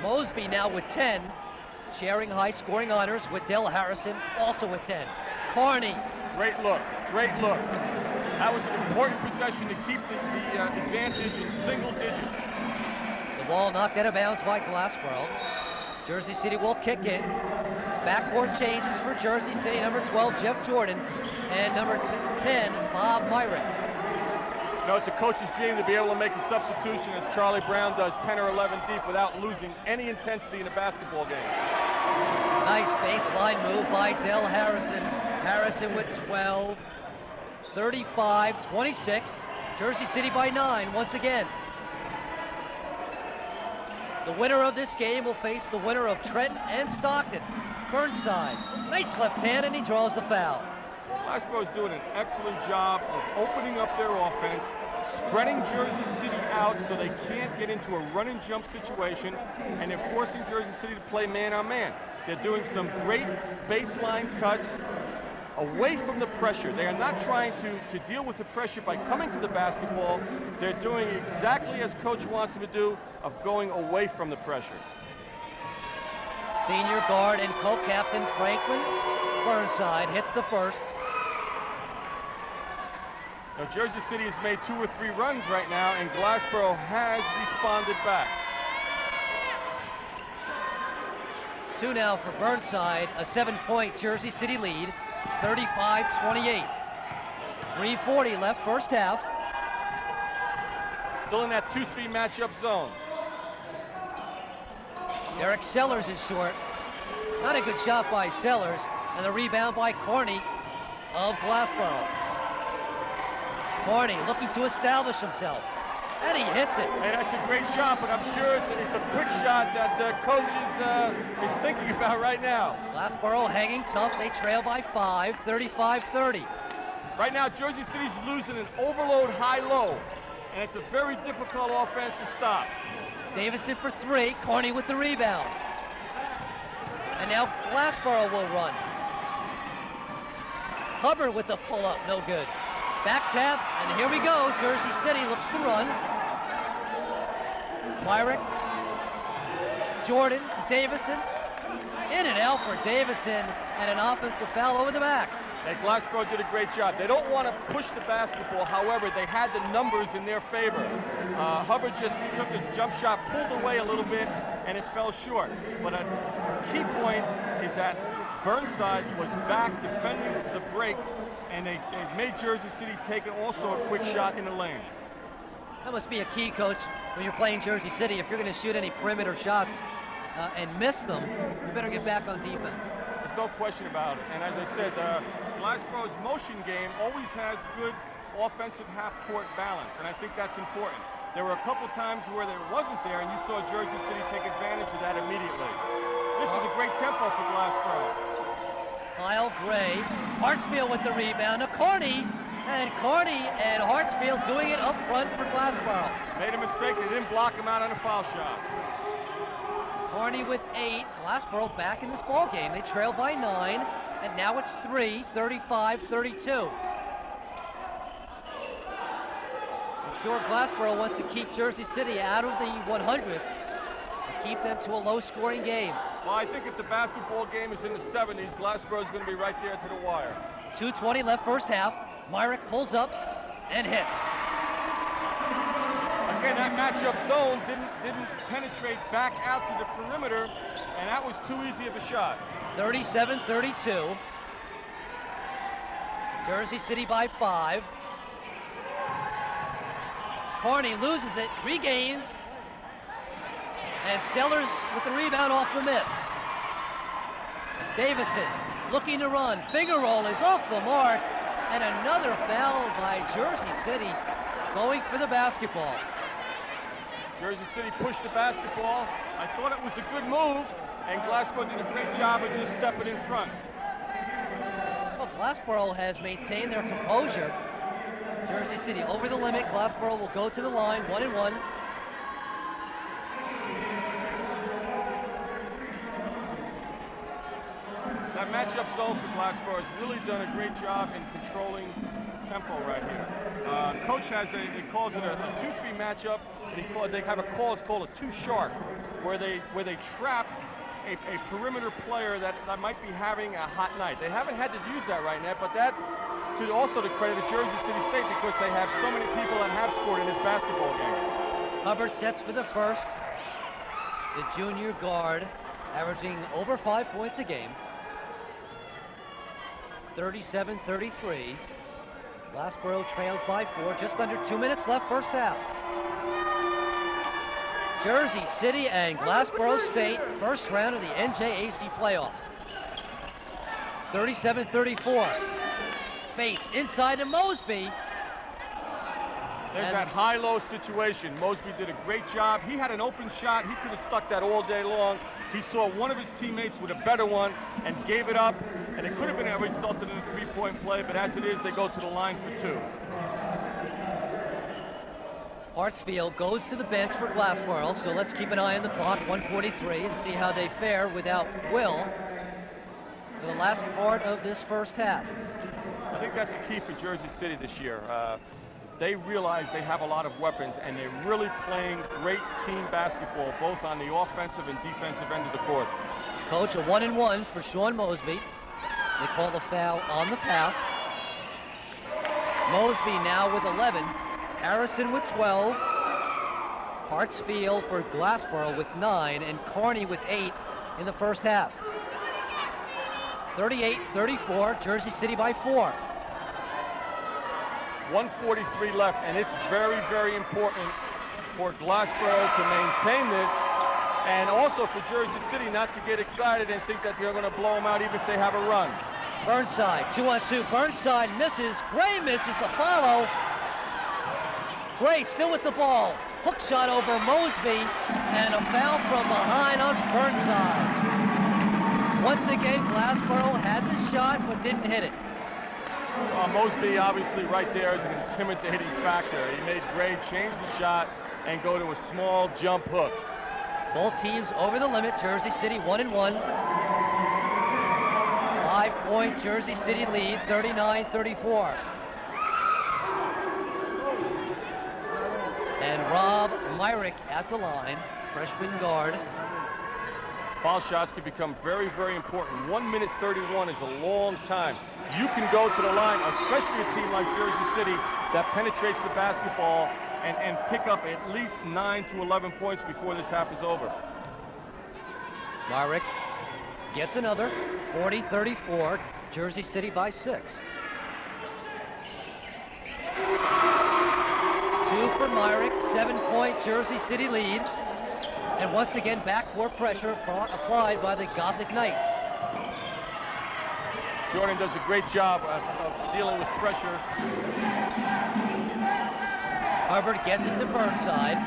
Mosby now with 10, sharing high scoring honors with Del Harrison, also with 10. Carney. Great look, great look. That was an important possession to keep the advantage in single digits. The ball knocked out of bounds by Glassboro. Jersey City will kick in. Backcourt changes for Jersey City. Number 12, Jeff Jordan, and number 10, Bob Myrick. You know, it's a coach's dream to be able to make a substitution as Charlie Brown does 10 or 11 deep without losing any intensity in a basketball game. Nice baseline move by Del Harrison. Harrison with 12, 35-26. Jersey City by 9 once again. The winner of this game will face the winner of Trenton and Stockton. Burnside, nice left hand, and he draws the foul. Glassboro is doing an excellent job of opening up their offense, spreading Jersey City out so they can't get into a run and jump situation, and they're forcing Jersey City to play man on man. They're doing some great baseline cuts away from the pressure. They are not trying to deal with the pressure by coming to the basketball. They're doing exactly as coach wants them to do, of going away from the pressure. Senior guard and co-captain Franklin Burnside hits the first. Now, Jersey City has made 2 or 3 runs right now, and Glassboro has responded back. 2 now for Burnside, a 7-point Jersey City lead, 35-28. 3:40 left first half. Still in that 2-3 matchup zone. Derek Sellers is short. Not a good shot by Sellers, and the rebound by Corney of Glassboro. Corney looking to establish himself, and he hits it. Hey, that's a great shot, but I'm sure it's a quick shot that coach is thinking about right now. Glassboro hanging tough. They trail by 5, 35-30. Right now, Jersey City's losing an overload high-low, and it's a very difficult offense to stop. Davison for 3, Corney with the rebound. And now Glassboro will run. Hubbard with the pull-up, no good. Back tap, and here we go. Jersey City looks to run. Myrick, Jordan to Davison. In and out for Davison, and an offensive foul over the back. Hey, Glassboro did a great job. They don't want to push the basketball. However, they had the numbers in their favor. Hubbard just took his jump shot, pulled away a little bit, and it fell short. But a key point is that Burnside was back defending the break, and they made Jersey City take also a quick shot in the lane. That must be a key, Coach, when you're playing Jersey City. If you're going to shoot any perimeter shots and miss them, you better get back on defense. There's no question about it. And as I said, Glassboro's motion game always has good offensive half-court balance, and I think that's important. There were a couple times where there wasn't there, and you saw Jersey City take advantage of that immediately. This is a great tempo for Glassboro. Kyle Gray, Hartsfield with the rebound to Corney, and Hartsfield doing it up front for Glassboro. Made a mistake, they didn't block him out on a foul shot. Corney with 8, Glassboro back in this ball game. They trailed by 9, and now it's 3, 35-32. I'm sure Glassboro wants to keep Jersey City out of the 100s and keep them to a low-scoring game. Well, I think if the basketball game is in the 70s, Glassboro is going to be right there to the wire. 2:20 left first half. Myrick pulls up and hits. Again, that matchup zone didn't penetrate back out to the perimeter, and that was too easy of a shot. 37-32. Jersey City by 5. Corney loses it, regains, and Sellers with the rebound off the miss. Davison looking to run. Finger roll is off the mark, and another foul by Jersey City going for the basketball. Jersey City pushed the basketball. I thought it was a good move, and Glassboro did a great job of just stepping in front. Well, Glassboro has maintained their composure. Jersey City over the limit. Glassboro will go to the line, 1-1. That matchup zone for Glassboro has really done a great job in controlling tempo right here. Coach he calls it a 2-3 matchup, and they have a call, it's called a 2-shark, where they trap a perimeter player that might be having a hot night. They haven't had to use that right now, but that's also to credit of Jersey City State, because they have so many people that have scored in this basketball game. Hubbard sets for the first. The junior guard averaging over 5 points a game. 37-33. Glassboro trails by 4, just under 2 minutes left, first half. Jersey City and Glassboro State, first round of the NJAC playoffs. 37-34. Bates inside to Mosby. There's that high-low situation. Mosby did a great job. He had an open shot. He could have stuck that all day long. He saw one of his teammates with a better one and gave it up. And it could have been resulted in a three-point play, but as it is, they go to the line for 2. Hartsfield goes to the bench for Glassboro, so let's keep an eye on the clock, 1:43, and see how they fare without Will for the last part of this first half. I think that's the key for Jersey City this year. They realize they have a lot of weapons, and they're really playing great team basketball, both on the offensive and defensive end of the court. Coach, a 1-and-1 for Sean Mosby. They call the foul on the pass. Mosby now with 11. Harrison with 12. Hartsfield for Glassboro with 9, and Carney with 8 in the first half. 38-34, Jersey City by 4. 1:43 left, and it's very, very important for Glassboro to maintain this, and also for Jersey City not to get excited and think that they're going to blow them out even if they have a run. Burnside, 2-on-2. Burnside misses. Gray misses the follow. Gray still with the ball. Hook shot over Mosby, and a foul from behind on Burnside. Once again, Glassboro had the shot but didn't hit it. Mosby obviously right there is an intimidating factor. He made Gray change the shot and go to a small jump hook. Both teams over the limit. Jersey City 1-and-1. 5-point Jersey City lead, 39-34. And Rob Myrick at the line, freshman guard. Foul shots could become very, very important. 1:31 is a long time. You can go to the line, especially a team like Jersey City that penetrates the basketball and pick up at least 9 to 11 points before this half is over. Myrick gets another, 40-34, Jersey City by 6. 2 for Myrick, 7-point Jersey City lead. And once again, backcourt pressure applied by the Gothic Knights. Jordan does a great job of dealing with pressure. Hubbard gets it to Burnside.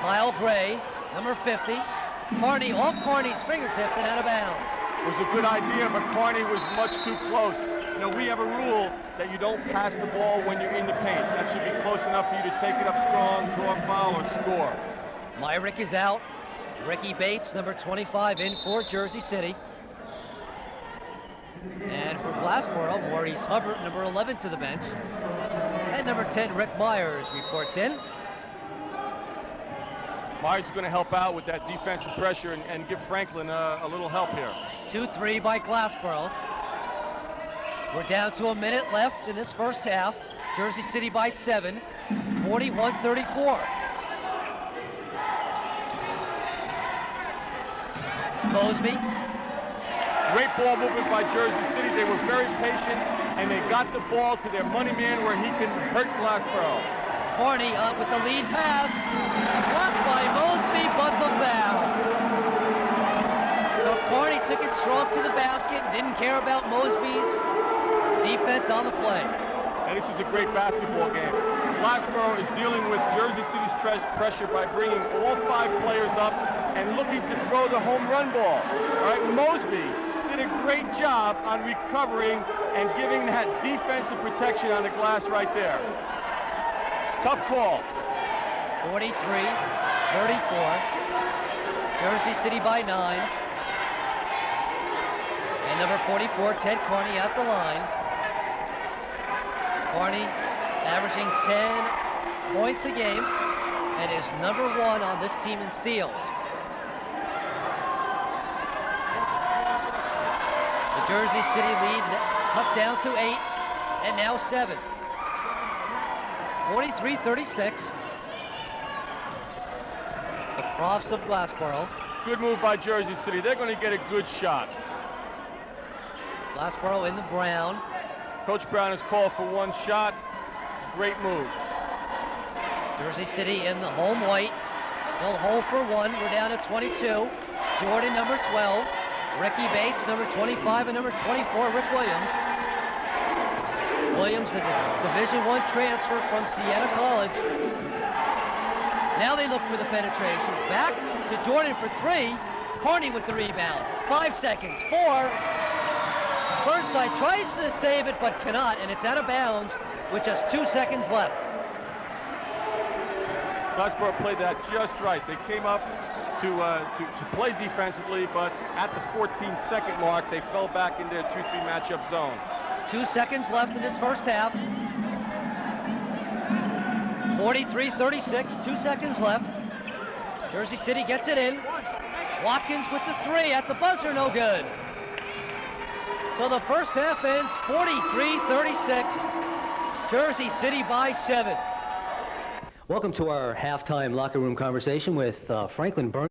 Kyle Gray, number 50. Carney off Carney's fingertips and out of bounds. It was a good idea, but Carney was much too close. You know, we have a rule that you don't pass the ball when you're in the paint. That should be close enough for you to take it up strong, draw a foul, or score. Myrick is out. Ricky Bates, number 25, in for Jersey City. And for Glassboro, Maurice Hubbard, number 11, to the bench. And number 10, Rick Myers, reports in. Myers is going to help out with that defensive pressure and give Franklin a little help here. 2-3 by Glassboro. We're down to a minute left in this first half. Jersey City by 7, 41-34. Mosby. Great ball movement by Jersey City. They were very patient, and they got the ball to their money man where he can hurt Glassboro. Carney with the lead pass. Blocked by Mosby, but the foul. So Carney took it strong to the basket and didn't care about Mosby's defense on the play. And this is a great basketball game. Glassboro is dealing with Jersey City's pressure by bringing all 5 players up and looking to throw the home run ball. All right, Mosby did a great job on recovering and giving that defensive protection on the glass right there. Tough call. 43-34. Jersey City by 9. And number 44, Ted Carney, at the line. Carney averaging 10 points a game and is number 1 on this team in steals. The Jersey City lead cut down to 8 and now 7. 43-36. The Profs of Glassboro. Good move by Jersey City. They're going to get a good shot. Glassboro in the brown. Coach Brown has called for one shot. Great move. Jersey City in the home white. They'll hold for one. We're down to 22. Jordan, number 12. Ricky Bates, number 25, and number 24, Rick Williams. Williams, the Division I transfer from Siena College. Now they look for the penetration. Back to Jordan for three. Carney with the rebound. 5 seconds. 4. Burnside tries to save it, but cannot, and it's out of bounds with just 2 seconds left. Glassboro played that just right. They came up to play defensively, but at the 14-second mark, they fell back into a 2-3 matchup zone. 2 seconds left in this first half. 43-36, 2 seconds left. Jersey City gets it in. Watkins with the three at the buzzer, no good. So the first half ends 43-36. Jersey City by 7. Welcome to our halftime locker room conversation with Franklin Burns.